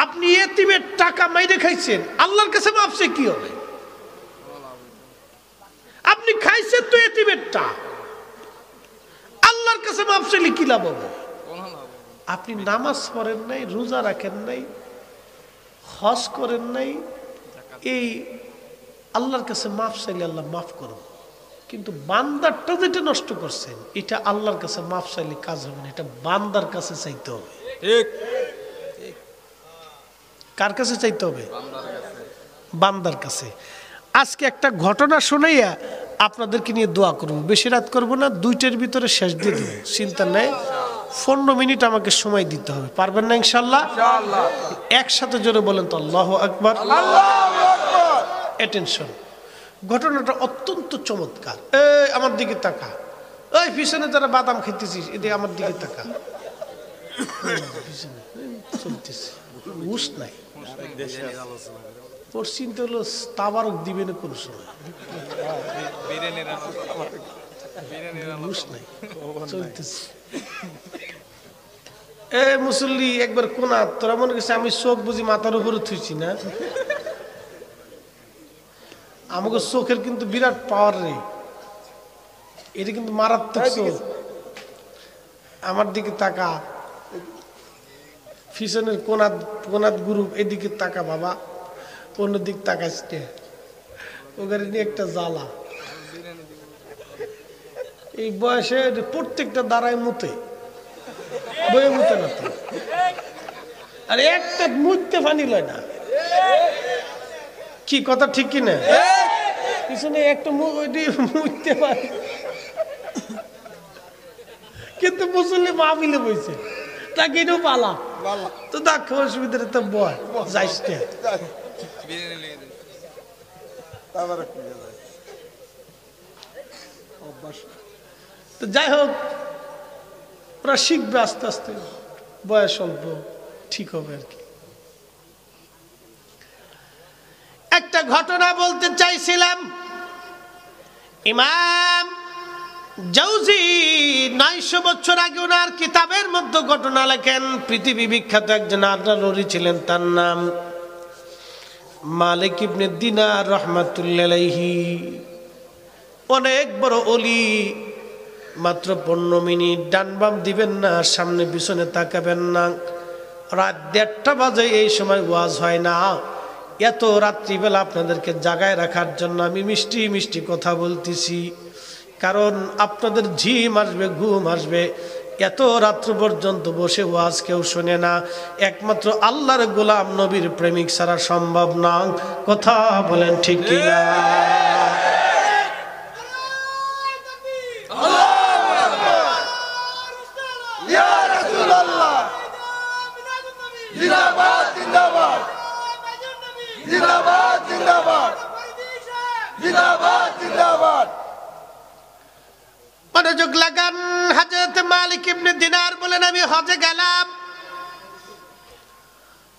আপনি এতিমের টাকা মাইরে খাইছেন, আল্লাহর কাছে মাপ চাই কি হবে? আপনি খাইছেন তো এতিমেরটা, আল্লাহর কাছে মাপ চাইলে কি লাভ হবে? আপনি নামাজ পড়েন নাই, রোজা রাখেন নাই, হজ করেন নাই, এই আল্লাহর কাছে মাপ চাইলে আল্লাহ মাফ করবে, কিন্তু বান্দারটা যেটা নষ্ট করছেন এটা আল্লাহর কাছে মাফ চাইলে কাজ হবে না, এটা বান্দার কাছে চাইতে হবে। কার কাছে চাইতে হবে? বান্দার কাছে। আজকে একটা ঘটনা শুনাইয়া আপনাদেরকে নিয়ে দোয়া করব, বেশি রাত করব না, 2টার ভিতরে শেষ দিয়ে দেবো, চিন্তা নেই। 15 মিনিট আমাকে সময় দিতে হবে, পারবেন না ইনশাল্লাহ? একসাথে জোরে বলেন তো আল্লাহু আকবার। অ্যাটেনশন, ঘটনাটা অত্যন্ত চমৎকার। এই আমার দিকে তাকা, ওই পিছনে যারা বাদাম খেতেছিস এদিকে আমার দিকে তাকা। চলতেছে বুঝ নাই, ওর চিন্তা হলো তাবারক দিবে না কোন সময়, বুঝ নাই চলতেছে। এ মুসল্লি একবার কোনা, তোরা মনে করছে আমি চোখ বুঝি মাথার উপরে থুইছি না? আমাকে চোখের কিন্তু বিরাট পাওয়ার রে, এটা কিন্তু মারাত্মক চোখ। আমার দিকে তাকা, পিছনের কোনাত গ্রুপ এদিকে তাকা বাবা, অন্যদিক তাকাচ্ছে, ওখানে নিয়ে একটা জ্বালা। এই বয়সে প্রত্যেকটা দাঁড়ায় মুতে, বয়ে মুতে না তো, আর একটা মুততে পানি লয় না। কি কথা ঠিক কিনা? পিছনে একটা মুততে পারে, কিন্তু মুসল্লি মাহফিলে বইছে, তাকে এটাও পালা তো দেখো, অসুবিধা তো বয় যাইস না। তো যাই হোক, ওরা শিখবে আস্তে আস্তে, বয়স অল্প, ঠিক হবে আর কি। একটা ঘটনা বলতে চাইছিলাম। ইমাম জাউজি 900 বছর আগে ওনার কিতাবের মধ্যে ঘটনা লেখেন। পৃথিবী বিখ্যাত একজন আদরালরি ছিলেন, তার নাম মালিক ইবনে দিনার রহমাতুল্লাহ আলাইহি। অনেক বড় ওলি, মাত্র 15 মিনিট ডান বাম দিবেন না, সামনে পিছনে তাকাবেন না। রাত 1:30 বাজে এই সময় ওয়াজ হয় না। এত রাত্রিবেলা আপনাদেরকে জাগায় রাখার জন্য আমি মিষ্টি মিষ্টি কথা বলতেছি, কারণ আপনাদের ঝিম আসবে, ঘুম আসবে। এত রাত্র পর্যন্ত বসে ওয়াজ কেউ শোনে না, একমাত্র আল্লাহর গোলাম নবীর প্রেমিক ছাড়া সম্ভব না। কথা বলেন ঠিক কিনা? মনোযোগ লাগান। হযরত মালিক ইবনে দিনার বলেন, আমি হজে গেলাম,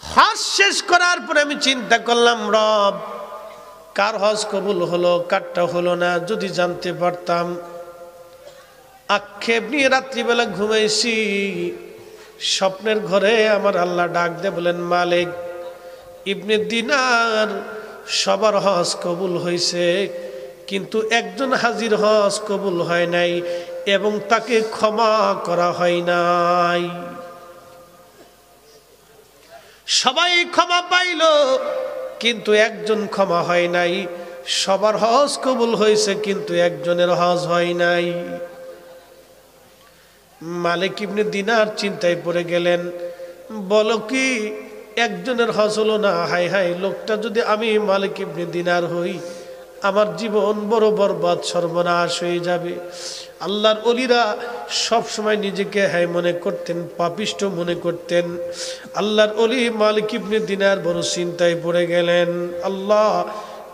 হজ শেষ করার পরে আমি চিন্তা করলাম, রব কার হজ কবুল হলো, কারটা হলো না, যদি জানতে পারতাম। আক্ষেপ নিয়ে রাত্রিবেলা ঘুমাইছি, স্বপ্নের ঘরে আমার আল্লাহ ডাক দিয়ে বলেন, মালিক ইবনে দিনার সবার হজ কবুল হয়েছে, কিন্তু একজন হাজির হজ কবুল হয় নাই এবং তাকে ক্ষমা করা হয় নাই। সবাই ক্ষমা পাইল, কিন্তু একজন ক্ষমা হয় নাই। সবার হজ কবুল হয়েছে, কিন্তু একজনের হজ হয় নাই। মালিক ইবনে দিনার চিন্তায় পড়ে গেলেন, বলো কি একজনের হজ হলো না? হাই হাই, লোকটা যদি আমি মালিক ইবনে দিনার হই, আমার জীবন বড় বরবাদ সর্বনাশ হয়ে যাবে। আল্লাহর ওলিরা সব সময় নিজেকে হাই মনে করতেন, পাপিষ্ট মনে করতেন। আল্লাহর ওলি মালিক ইবনে দিনার বড় চিন্তায় পড়ে গেলেন, আল্লাহ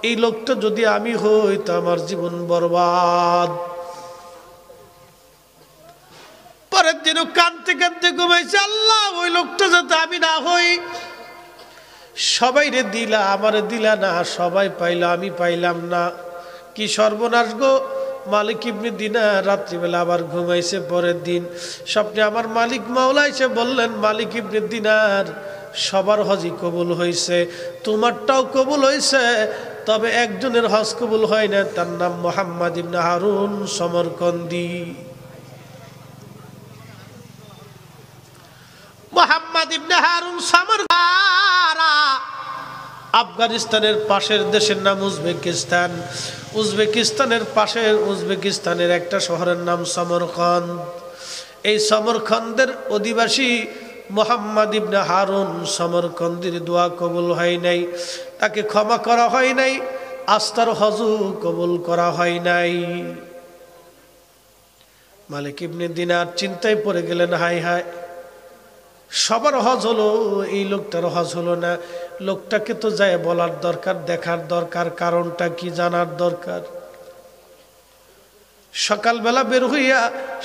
এই লোকটা যদি আমি হই তো আমার জীবন বরবাদ। পরের দিনও কাঁদতে কাঁদতে ঘুমাইছে, আল্লাহ ওই লোকটা যাতে আমি না হই। সবাই রে দিলা, আমারে দিলা না, সবাই পাইলা, আমি পাইলাম না, কি সর্বনাশ গো। মালিক ইবনে দিনার রাত্রিবেলা আবার ঘুমাইছে। পরের দিন স্বপ্নে আমার মালিক মাওলা এসে বললেন, মালিক ইবনে দিনার সবার হজই কবুল হয়েছে, তোমারটাও কবুল হয়েছে, তবে একজনের হজ কবুল হয় না, তার নাম মুহাম্মদ ইবনে হারুন সমরকন্দি। মুহাম্মদ ইবনে হারুন সমরকারা আফগানিস্তানের পাশের দেশের নাম উজবেকিস্তান। উজবেকিস্তানের পাশের উজবেকিস্তানের একটা শহরের নাম সমরকন্দ। এই সমরকন্দের অধিবাসী মুহাম্মদ ইবনে হারুন সমরকন্দির দোয়া কবুল হয় নাই, তাকে ক্ষমা করা হয় নাই। আস্থার হজও কবুল করা হয় নাই। মালিক ইবনে দিনার চিন্তায় পড়ে গেলেন, হায় হায়, সবার হজ হলো, এই লোকটার হজ হলো না। লোকটাকে তো যায় বলার দরকার, দেখার দরকার, কারণটা কি জানার দরকার। সকালবেলা বের হইয়া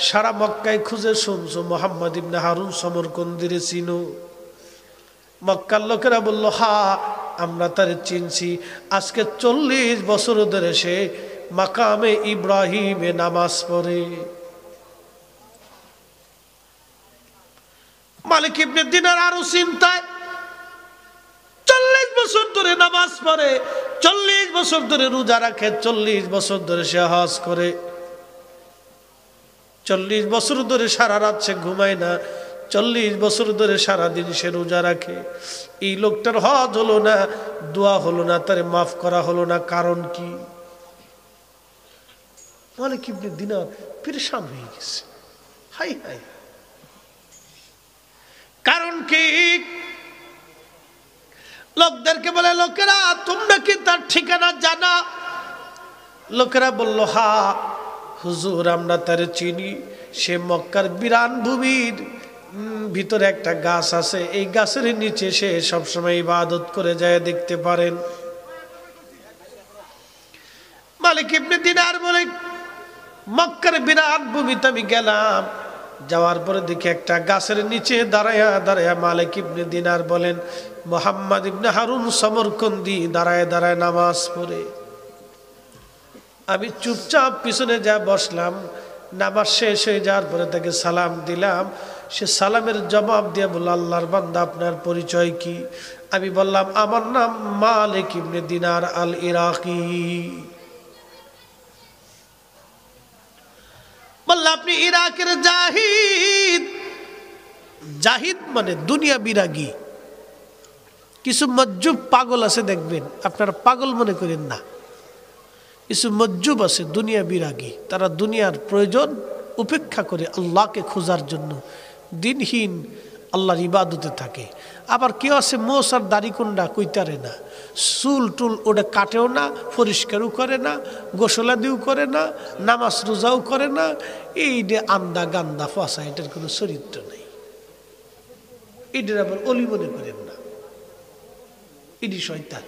সারা মক্কায় খুঁজে শুনছো মুহাম্মদ ইবনে হারুন সমরকন্দিরে চিনো? মক্কার লোকেরা বলল, হা, আমরা তারে চিনছি। আজকে 40 বছর ধরে সে মাকামে ইব্রাহিমে নামাজ পড়ে। মালিক ইবনে দিনার আরো চিন্তায়, 40 বছর ধরে নামাজ পড়ে, 40 বছর ধরে রোজা রাখে, 40 বছর ধরে সে হজ করে, 40 বছর ধরে সারা রাত সে ঘুমায় না, 40 বছর ধরে সারাদিন সে রোজা রাখে। এই লোকটার হজ হলো না, দোয়া হলো না, তারে মাফ করা হলো না, কারণ কি? মালিক ইবনে দিনার পেরেশান হয়ে গেছে, হাই হাই, কারণ কি? লোকদেরকে বলে, লোকেরা তোমরা কি তার ঠিকানা জানা? লোকেরা বলল, হা হুজুর, আমরা তারে চিনি। সে মক্কার বিরান ভূমির ভিতরে একটা গাছ আছে, এই গাছের নিচে সে সবসময় ইবাদত করে যায়, দেখতে পারেন। মালিক ইবনে দিনার বলে, মক্কার বিরান ভূমিতে আমি গেলাম, যাওয়ার পরে দেখি একটা গাছের নিচে দাঁড়ায়া দাঁড়ায়া মালিক ইবনে দিনার বলেন, মুহাম্মদ ইবনে হারুন সমরকন্দি দাঁড়ায় দাঁড়ায় নামাজ পড়ে। আমি চুপচাপ পিছনে যা বসলাম। নামাজ শেষ হয়ে যাওয়ার পরে তাকে সালাম দিলাম। সে সালামের জবাব দিয়ে বলল, আল্লাহর বান্দা, আপনার পরিচয় কি? আমি বললাম, আমার নাম মালিক ইবনে দিনার আল ইরাকি। বলল, আপনি ইরাকের জাহিদ? জাহিদ মানে দুনিয়া বিরাগী। কিছু মজ্জুব পাগল আছে, দেখবেন, আপনারা পাগল মনে করেন না। কিছু মজ্জুব আছে দুনিয়া বিরাগী, তারা দুনিয়ার প্রয়োজন উপেক্ষা করে আল্লাহকে খোঁজার জন্য দিনহীন আল্লাহর ইবাদতে থাকে। আবার কেউ আছে মোসার দাড়িকুন্ডা কইতারে না, চুল টুল ওটা কাটেও না, পরিষ্কারও করে না, গোসলাদিও করে না, নামাজ রোজাও করে না। এই যে আন্দা গান্দা ফসা, এটার কোনো চরিত্র নেই। এটার আবার অলি মনে করেন না, এটি শয়তান।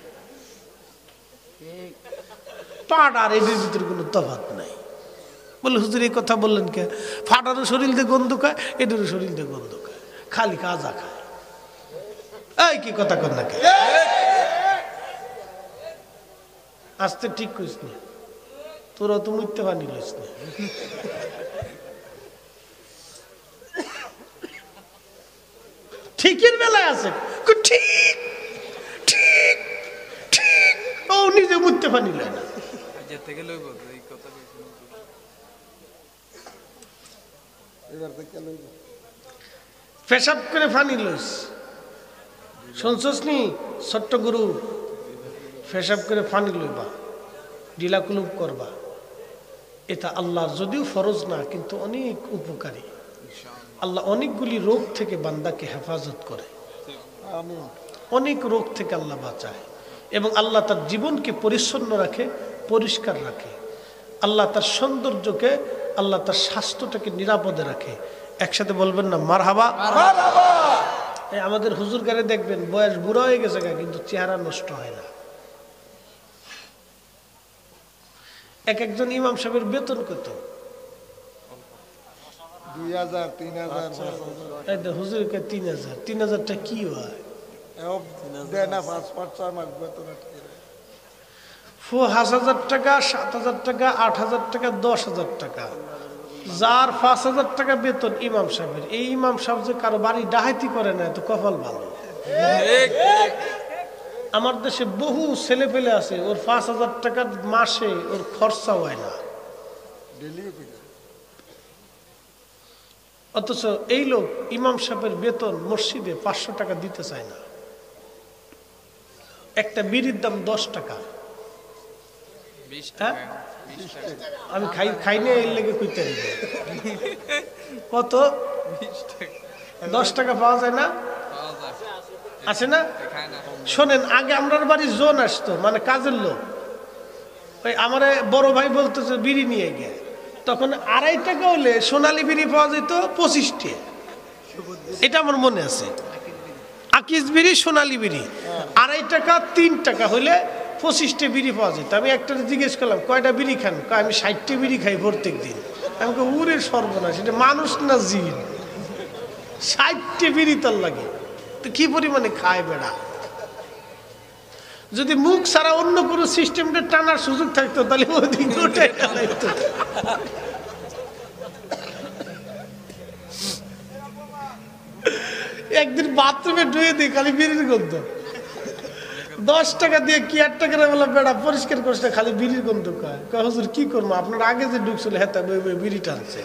পাট আর এদের ভিতরে কোনো তফাৎ নাই। বলে, হুজুর এই কথা বললেন কে? ফাটারও শরীর দিয়ে গন্ধ খায়, এদেরও শরীর দিয়ে গন্ধ খায়, খালি কাজা খায়। এই কি কথা কর না কে? আসতে ঠিক করিস না, তোরা তো মরতে পানি লইস না। ঠিকের বেলায় আছে, ঠিক ঠিক ঠিক, ও নিজে মরতে পানি লয় না। পেশাব করে পানি লইস, শুনছস নি? ছোট্ট গুরু, পেশাব করে পানি লইবা, ডিলা কুলুপ করবা, এটা আল্লাহর যদিও ফরজ না, কিন্তু অনেক উপকারী। আল্লাহ অনেকগুলি রোগ থেকে বান্দাকে হেফাজত করে, অনেক রোগ থেকে আল্লাহ বাঁচায়, এবং আল্লাহ তার জীবনকে পরিচ্ছন্ন রাখে, পরিষ্কার রাখে। আল্লাহ তার সৌন্দর্যকে, আল্লাহ তার স্বাস্থ্যটাকে নিরাপদে রাখে। একসাথে বলবেন না মারহাবা? এই আমাদের হুজুর গারে দেখবেন বয়স বুড়ো হয়ে গেছে, কিন্তু চেহারা নষ্ট হয় না। এক একজন ইমাম সাহেবের বেতন কত? 2000 3000। হুজুরকে 3000। 3000টা কি হয়? 5000 টাকা, 7000 টাকা, 8000 টাকা, 10000 টাকা। যার 5000 টাকা বেতন ইমাম সাহেবের, এই ইমাম সাহেব যে কারো বাড়ি ডাহাতি করে না, তো কপাল ভালো। আমার দেশে বহু ছেলে পেলে আছে, ওর 5000 টাকা মাসে ওর খরচা হয় না, অথচ এই লোক ইমাম সাহেবের বেতন মসজিদে 500 টাকা দিতে চায় না। একটা বিড়ির দাম 10 টাকা। হ্যাঁ, আমি খাই না, এর লেগে কইতে কত? 10 টাকা পাওয়া যায় না? আছে না? শোনেন, আগে আমরার বাড়ি জোন আসতো, মানে কাজের লোক। ওই আমার বড় ভাই বলতেছে বিড়ি নিয়ে গিয়ে, তখন 2.5 টাকা হলে সোনালী বিড়ি পাওয়া যেত 25 টাকা, এটা আমার মনে আছে। আকিস বিড়ি সোনালী বিড়ি 2.5 টাকা 3 টাকা হলে 25 টা বিড়ি পাওয়া যেত। আমি একটা জিজ্ঞেস করলাম কয়টা বিড়ি খান, আমি 60টা বিড়ি খাই প্রত্যেক দিন। আমাকে উড়ে সর্বনাশ, এটা মানুষ না জিন, 60টা বিড়ি তার লাগে, তো কি পরিমাণে খায় বেড়া। যদি মুখ ছাড়া অন্য কোনো সিস্টেমটা টানার সুযোগ থাকতো তাহলে ওদিক ওটাই টানাইতো। একদিন বাথরুমে ঢুয়ে দিই খালি বিড়ির গন্ধ, 10 টাকা দিয়ে কি 8 টাকা বলে বেড়া পরিষ্কার করছে, খালি বিড়ির গন্ধ কয়। হুজুর কি করবো, আপনার আগে যে ঢুকছিল হেতা বিড়ি টানছে।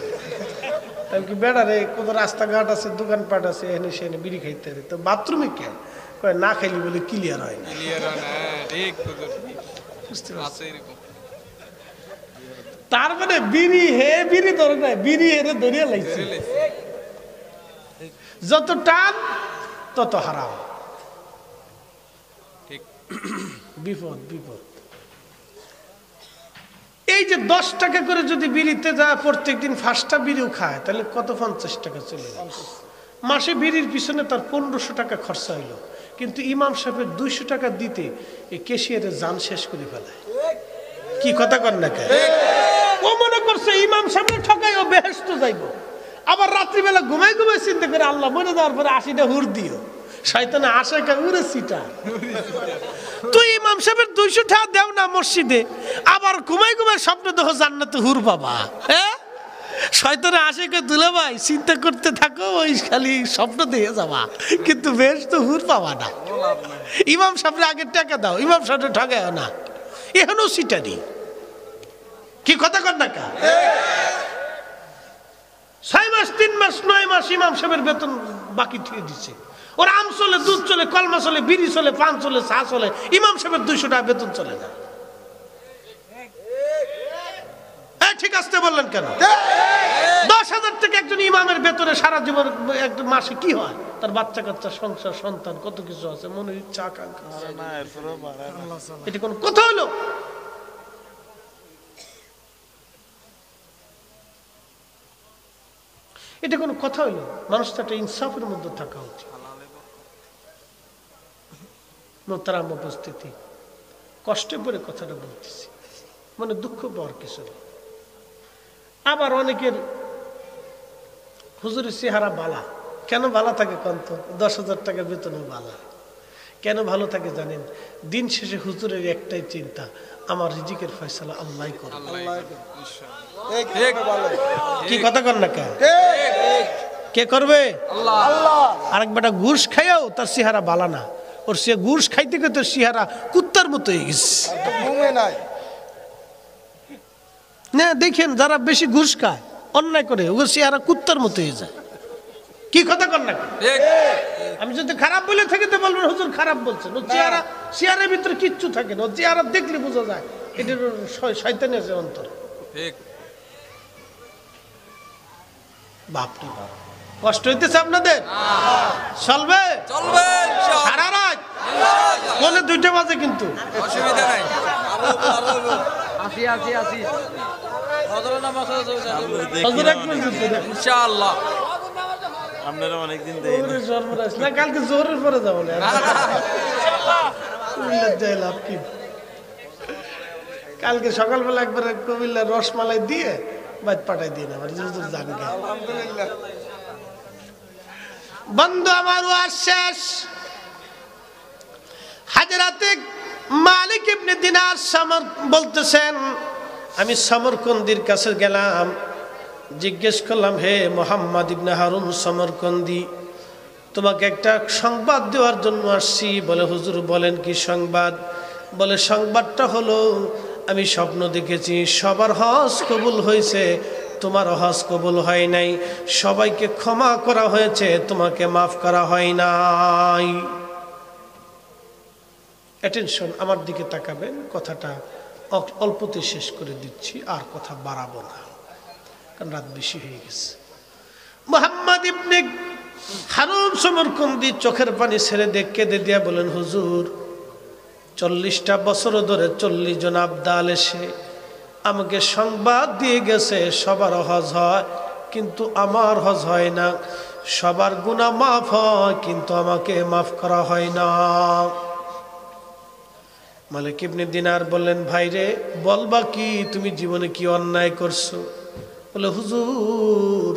আমি কি বেড়া রে, কত রাস্তাঘাট আছে, দোকানপাট আছে, এনে সেনে বিড়ি খাইতে হবে, তো বাথরুমে কেন কয় না খাইলি বলে ক্লিয়ার হয় না। তার মানে বিড়ি হে বিড়ি ধরে নাই, বিড়ি হেরে ধরিয়া লাগছে। যত টান তত হারাম, বিপদ বিপদ। এই যে 10 টাকা করে যদি বিড়িতে যায়, প্রত্যেকদিন 5টা বিড়িও খায়, তাহলে কত 50 টাকা চলে যায়। মাসে বিড়ির পিছনে তার 1500 টাকা খরচা হইলো, কিন্তু ইমাম সাহেবের 200 টাকা দিতে এই ক্যাশিয়ারের জান শেষ করে ফেলায়। কি কথা কর না কে? ও মনে করছে ইমাম সাহেবের ঠকাই ও বেহেশতে যাইব, আবার রাত্রিবেলা ঘুমাই ঘুমাই চিন্তা করে আল্লাহ মরে যাওয়ার পরে 80টা হুর দিও, শয়তানে আশা কা উড়ে সিটা। তুই ইমাম সাহেবের 200 টাকা দেও না মসজিদে, আবার ঘুমাই ঘুমাই স্বপ্ন দেখো জান্নাতে হুর পাবা। হ্যাঁ, শয়তানে আশাকে দুলা ভাই চিন্তা করতে থাকো, ওই খালি স্বপ্ন দিয়ে যাবা, কিন্তু বেশ তো হুর পাবা না। ইমাম সাহেবের আগে টাকা দাও, ইমাম সাহেব ঠকায় না, এখনো সিটারি। কি কথা কর না কা? 6 মাস 3 মাস 9 মাস ইমাম সাহেবের বেতন বাকি দিয়ে দিচ্ছে। ওর আম চলে, দুধ চলে, কলমা চলে, বিড়ি চলে, পান চলে, চা চলে, ইমাম সাহেবের 200 টাকা বেতন চলে না। ঠিক আসতে বললেন কেন? 10,000 টাকা একজন ইমামের বেতনে সারা জীবন একজন মাসে কি হয়? তার বাচ্চা কাচ্চা, সংসার, সন্তান, কত কিছু আছে, মনের ইচ্ছা আকাঙ্ক্ষা। এটা কোন কথা হলো? এটা কোনো কথা হইলো? মানুষ তো একটা ইনসাফের মধ্যে থাকা উচিত। মোহতারাম উপস্থিতি, কষ্টে পড়ে কথাটা বলতেছি, মানে দুঃখ পাওয়ার কিছু নেই। আবার অনেকের হুজুরের চেহারা বালা, কেন ভালো থাকে কন্ত? 10,000 টাকা বেতনে বালা কেন ভালো থাকে জানেন? দিন শেষে হুজুরের একটাই চিন্তা, আমার রিজিকের ফয়সালা আল্লাহ করে। কি কথা কর না কেন? কে করবে? আল্লাহ। আরেক বেটা ঘুষ খাইয়াও তার চেহারা বালা না, ওর সে ঘুষ খাইতে খাইতে চেহারা কুত্তার মতো হয়ে গেছে। না দেখেন, যারা বেশি ঘুষ খায়, অন্যায় করে, ওর চেহারা কুত্তার মতো হয়ে যায়। কি কথা কর না? আমি যদি খারাপ বলে থাকি তো বলবেন হুজুর খারাপ বলছেন। ও চেহারা, চেহারার ভিতরে কিচ্ছু থাকে না, ও চেহারা দেখলে বোঝা যায় এটা শয়তানি আছে অন্তরে। বাপরে বাপ, কষ্ট হইতেছে আপনাদের? চলবে চলবে সারা রাত, বলে 2টা বাজে, কিন্তু অসুবিধা নাই। আসি আসি আসি ইনশাআল্লাহ। আপনারা অনেকদিন দেন না, কালকে জোরের পরে যাবো না, লাভ কি? কালকে সকালবেলা একবার কুমিল্লার রসমালাই দিয়ে বাইত পাঠাই দিয়ে আমার জানি। বন্ধু আমার ওয়াজ শেষ। হাজরাতে মালিক ইবনে দিনার বলতেছেন, আমি সমরকন্দির কাছে গেলাম, জিজ্ঞেস করলাম, হে মোহাম্মদ ইবনে হারুন সমরকন্দি, তোমাকে একটা সংবাদ দেওয়ার জন্য আসছি। বলে হুজুর বলেন কি সংবাদ? বলে সংবাদটা হলো, আমি স্বপ্ন দেখেছি সবার হজ কবুল হয়েছে, তোমার হজ কবুল হয় নাই, সবাইকে ক্ষমা করা হয়েছে, তোমাকে মাফ করা হয় নাই। অ্যাটেনশন, আমার দিকে তাকাবেন, কথাটা অল্পতে শেষ করে দিচ্ছি, আর কথা বাড়াবো না, কারণ রাত বেশি হয়ে গেছে। মুহাম্মদ ইবনে হারুন সমরকন্দি চোখের পানি ছেড়ে কেঁদে দিয়া বলেন, হুজুর 40টা বছর ধরে 40 জন আবদাল এসে আমাকে সংবাদ দিয়ে গেছে সবার হজ হয় কিন্তু আমার হজ হয় না, সবার গুনাহ মাফ হয় কিন্তু আমাকে মাফ করা হয় না। মালিক ইবনে দিনার বললেন, ভাইরে বলবা কি, তুমি জীবনে কি অন্যায় করছো? বলে, হুজুর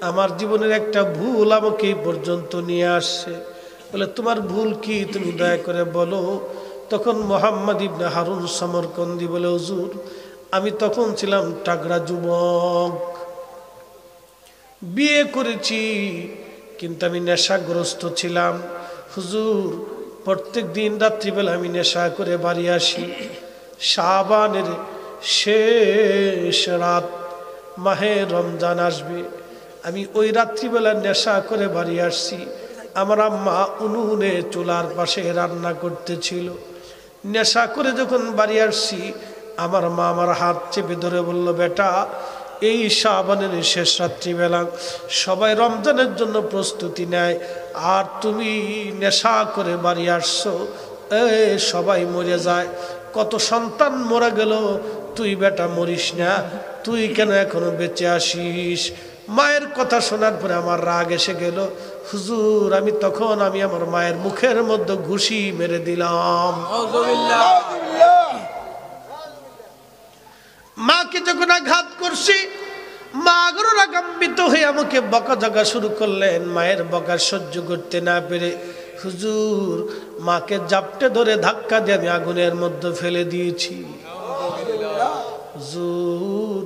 আমার জীবনের একটা ভুল আমাকে এই পর্যন্ত নিয়ে আসছে। বলে, তোমার ভুল কি, তুমি দয়া করে বলো। তখন মুহাম্মদ ইবনে হারুন সমরকন্দি বলে, হুজুর আমি তখন ছিলাম টাগরা যুবক, বিয়ে করেছি কিন্তু আমি নেশাগ্রস্ত ছিলাম। হুজুর প্রত্যেক দিন রাত্রিবেলা আমি নেশা করে বাড়ি আসি। শাবানের শেষ রাত, মাহে রমজান আসবে, আমি ওই রাত্রিবেলা নেশা করে বাড়ি আসছি। আমার আম্মা উনুনে চুলার পাশে রান্না করতেছিল। নেশা করে যখন বাড়ি আসছি, আমার মা আমার হাত চেপে ধরে বলল, বেটা এই শাবানের শেষ রাত্রিবেলা সবাই রমজানের জন্য প্রস্তুতি নেয়, আর তুমি নেশা করে বাড়ি আসছো, সবাই মরে যায়, কত সন্তান মরে গেল, তুই বেটা মরিস না, তুই কেন এখনো বেঁচে আসিস? মায়ের কথা শোনার পরে আমার রাগ এসে গেল। হুজুর আমি তখন আমার মায়ের মুখের মধ্যে ঘুষি মেরে দিলাম। মাকে যখন আঘাত করছি, মা রাগান্বিত হয়ে আমাকে বকাঝকা শুরু করলেন। মায়ের বকা সহ্য করতে না পেরে হুজুর মাকে জাপটে ধরে ধাক্কা দিয়ে আমি আগুনের মধ্যে ফেলে দিয়েছি। হুজুর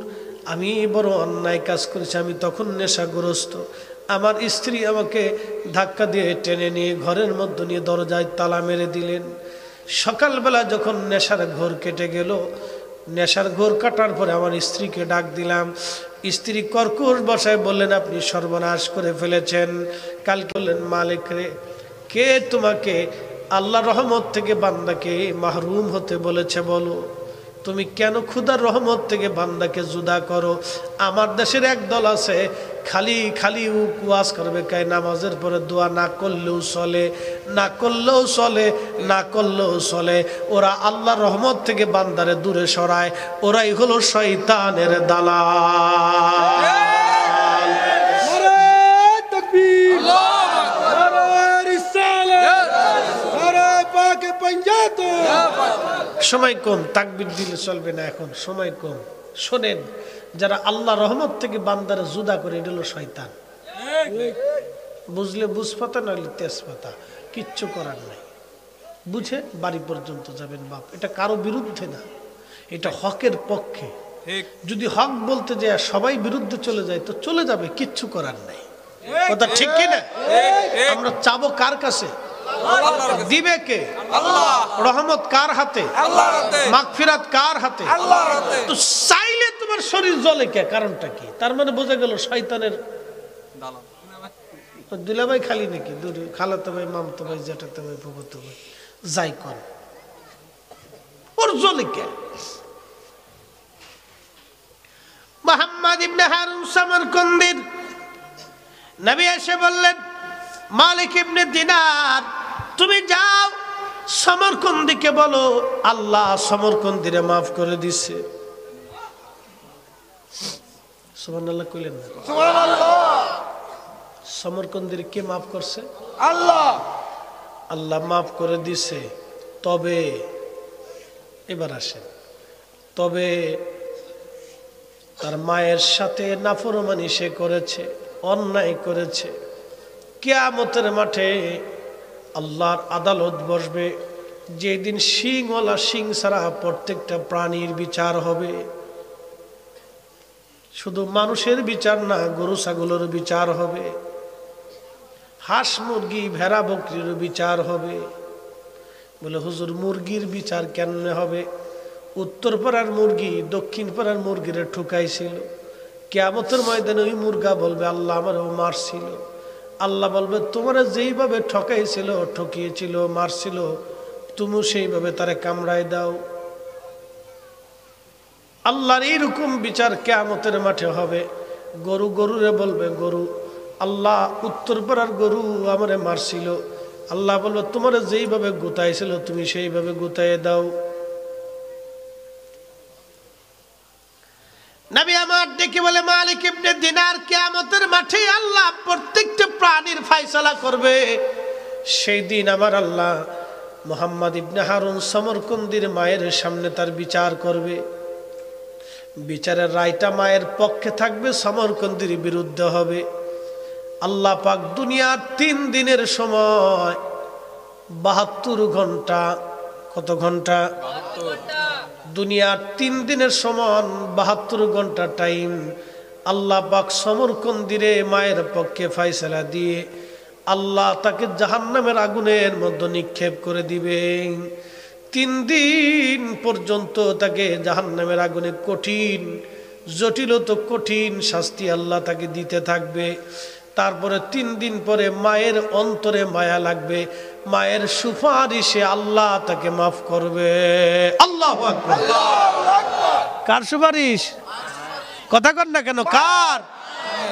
আমি বড় অন্যায় কাজ করেছি, আমি তখন নেশাগ্রস্ত। আমার স্ত্রী আমাকে ধাক্কা দিয়ে টেনে নিয়ে ঘরের মধ্যে নিয়ে দরজায় তালা মেরে দিলেন। সকালবেলা যখন নেশার ঘোর কেটে গেল, নেশার ঘোর কাটার পরে আমার স্ত্রীকে ডাক দিলাম। স্ত্রী কর্কশ বসায় বললেন, আপনি সর্বনাশ করে ফেলেছেন। কালকে বললেন, মালিক রে, কে তোমাকে আল্লাহ রহমত থেকে বান্দাকে মাহরুম হতে বলেছে বলো? তুমি কেন খুদার রহমত থেকে বান্দাকে জুদা করো? আমার দেশের একদল আছে, খালি খালি উপবাস করবে, কাই নামাজের পরে দোয়া না করলেও চলে, না করলেও চলে, না করলেও চলে। ওরা আল্লাহর রহমত থেকে বান্দারে দূরে সরায়, ওরাই হলো শয়তানের দালাল। সময় কম, তাকবীর দিলে চলবে না, এখন সময় কম। শোনেন, যারা আল্লাহ রহমত থেকে বান্দারে জুদা করে, এটা হলো শয়তান। বুঝলে বুঝপাতা, নইলে তেজপাতা, কিচ্ছু করার নাই। বুঝে বাড়ি পর্যন্ত যাবেন বাপ, এটা কারো বিরুদ্ধে না, এটা হকের পক্ষে। যদি হক বলতে যায় সবাই বিরুদ্ধে চলে যায় তো চলে যাবে, কিচ্ছু করার নাই। কথা ঠিক কিনা? আমরা চাবো কার কাছে? দিবে কে? আল্লাহ। রহমত কার হাতে? আল্লাহর হাতে। মাগফিরাত কার হাতে? আল্লাহর হাতে। তো চাইলে তোমার শরীর জ্বলে কে? কারণটা কি? তার মানে বোঝা গেল শয়তানের দালাল। দুলাভাই খালি নাকি? খালাতো ভাই, মামতো ভাই, জ্যাঠাতো ভাই, ফুফাতো ভাই, যাই কর, ওর জ্বলে কে? মুহাম্মদ ইবনে হারুন সমরকন্দির নবী এসে বললেন, মালিক ইবনে দিনার, তুমি যাও সমরকন্দিকে বলো আল্লাহ সমরকন্দিরে মাফ করে দিছে। সুবহানাল্লাহ কইলেন না? সুবহানাল্লাহ। সমরকন্দির কে মাফ করছে? আল্লাহ। আল্লাহ মাফ করে দিছে। তবে এবার আসেন, তবে তার মায়ের সাথে নাফরমানি সে করেছে, অন্যায় করেছে। কিয়ামতের মাঠে আল্লাহর আদালত বসবে, যেদিন শিংওয়ালা শিং ছাড়া প্রত্যেকটা প্রাণীর বিচার হবে। শুধু মানুষের বিচার না, গরু ছাগলের বিচার হবে, হাঁস মুরগি ভেড়া বকরির বিচার হবে। বলে, হুজুর মুরগির বিচার কেমনে হবে? উত্তর পাড়ার মুরগি দক্ষিণ পাড়ার মুরগিরে ঠুকাইছিল। কিয়ামতের ময়দানে ওই মুরগা বলবে, আল্লাহ আমারও মারছিল। আল্লাহ বলবে, তোমরা যেইভাবে ঠকাইছিল, ঠকিয়েছিল, মারছিল, তুমি সেইভাবে তারে কামড়ায় দাও। আল্লাহর এইরকম বিচার কিয়ামতের মাঠে হবে। গরুরে বলবে, গরু, আল্লাহ উত্তর পাড়ার গরু আমারে মারছিল, আল্লাহ বলবো তোমার যেইভাবে গুতাইছিল তুমি সেইভাবে গুতাইয়ে দাও। নবী আমার ডেকে বলে মালিক ইবনে দিনার, কিয়ামতের মাঠে আল্লাহ প্রত্যেকটা প্রাণীর ফায়সালা করবে। সেই দিন আমার আল্লাহ মুহাম্মদ ইবনে হারুন সমরকন্দির মায়ের সামনে তার বিচার করবে। বিচারের রায়টা মায়ের পক্ষে থাকবে, সমরকন্দির বিরুদ্ধে হবে। আল্লাহ পাক দুনিয়ার 3 দিনের সময় 72 ঘন্টা, কত ঘন্টা? দুনিয়ার 3 দিনের সমান 72 ঘন্টা টাইম আল্লাহ পাক সমরকন্দিরে মায়ের পক্ষে ফয়সালা দিয়ে আল্লাহ তাকে জাহান্নামের আগুনের মধ্যে নিক্ষেপ করে দিবেন। 3 দিন পর্যন্ত তাকে জাহান্নামের আগুনে কঠিন, জটিল তো কঠিন শাস্তি আল্লাহ তাকে দিতে থাকবে। তারপরে 3 দিন পরে মায়ের অন্তরে মায়া লাগবে, মায়ের সুপারিশে আল্লাহ তাকে মাফ করবে। আল্লাহু আকবার। কার সুপারিশ? কথা কর না কেন? কার?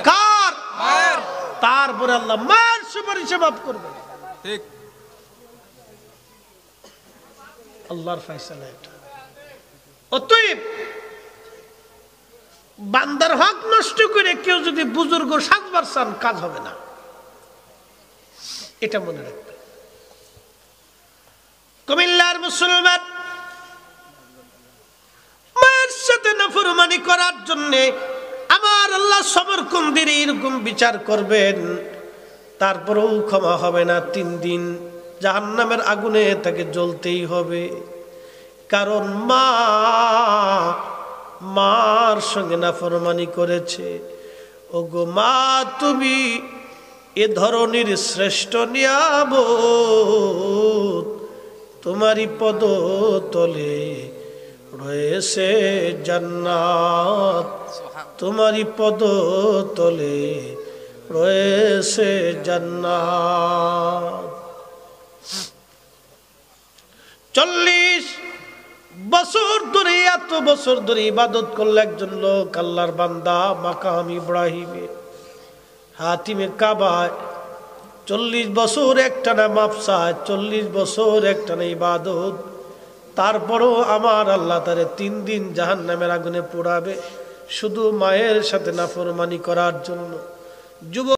কার? মায়ের। তারপরে আল্লাহ মায়ের সুপারিশে মাফ করবে। ঠিক, আল্লাহর ফয়সালা এটা। অতএব বান্দার হক নষ্ট করে কেউ যদি বুজুর্গ সাজবার চান, কাজ হবে না, এটা মনে রাখবে। কুমিল্লার মুসলমান মায়ের সাথে নাফরমানি করার জন্য আমার আল্লাহ সমরকন্দির এরকম বিচার করবেন, তারপরেও ক্ষমা হবে না। 3 দিন জাহান্নামের আগুনে তাকে জ্বলতেই হবে। কারণ মার সঙ্গে নাফরমানি করেছে। ওগো মা, তুমি এ ধরনের শ্রেষ্ঠ নিয়ামত, তোমারই পদ তলে রয়েছে জান্নাত, তোমারই পদ তলে রয়েছে জান্নাত। 40 বছর ধরে, এত বছর ধরে ইবাদত করলে একজন লোক, আল্লাহর বান্দা, মাকাম ইব্রাহিমে হাতিমে কাবায় 40 বছর একটানা মাপসা, 40 বছর একটানা ইবাদত। তারপরও আমার আল্লাহ তারে 3 দিন জাহান্নামের আগুনে পোড়াবে, শুধু মায়ের সাথে নাফরমানি করার জন্য। যুবক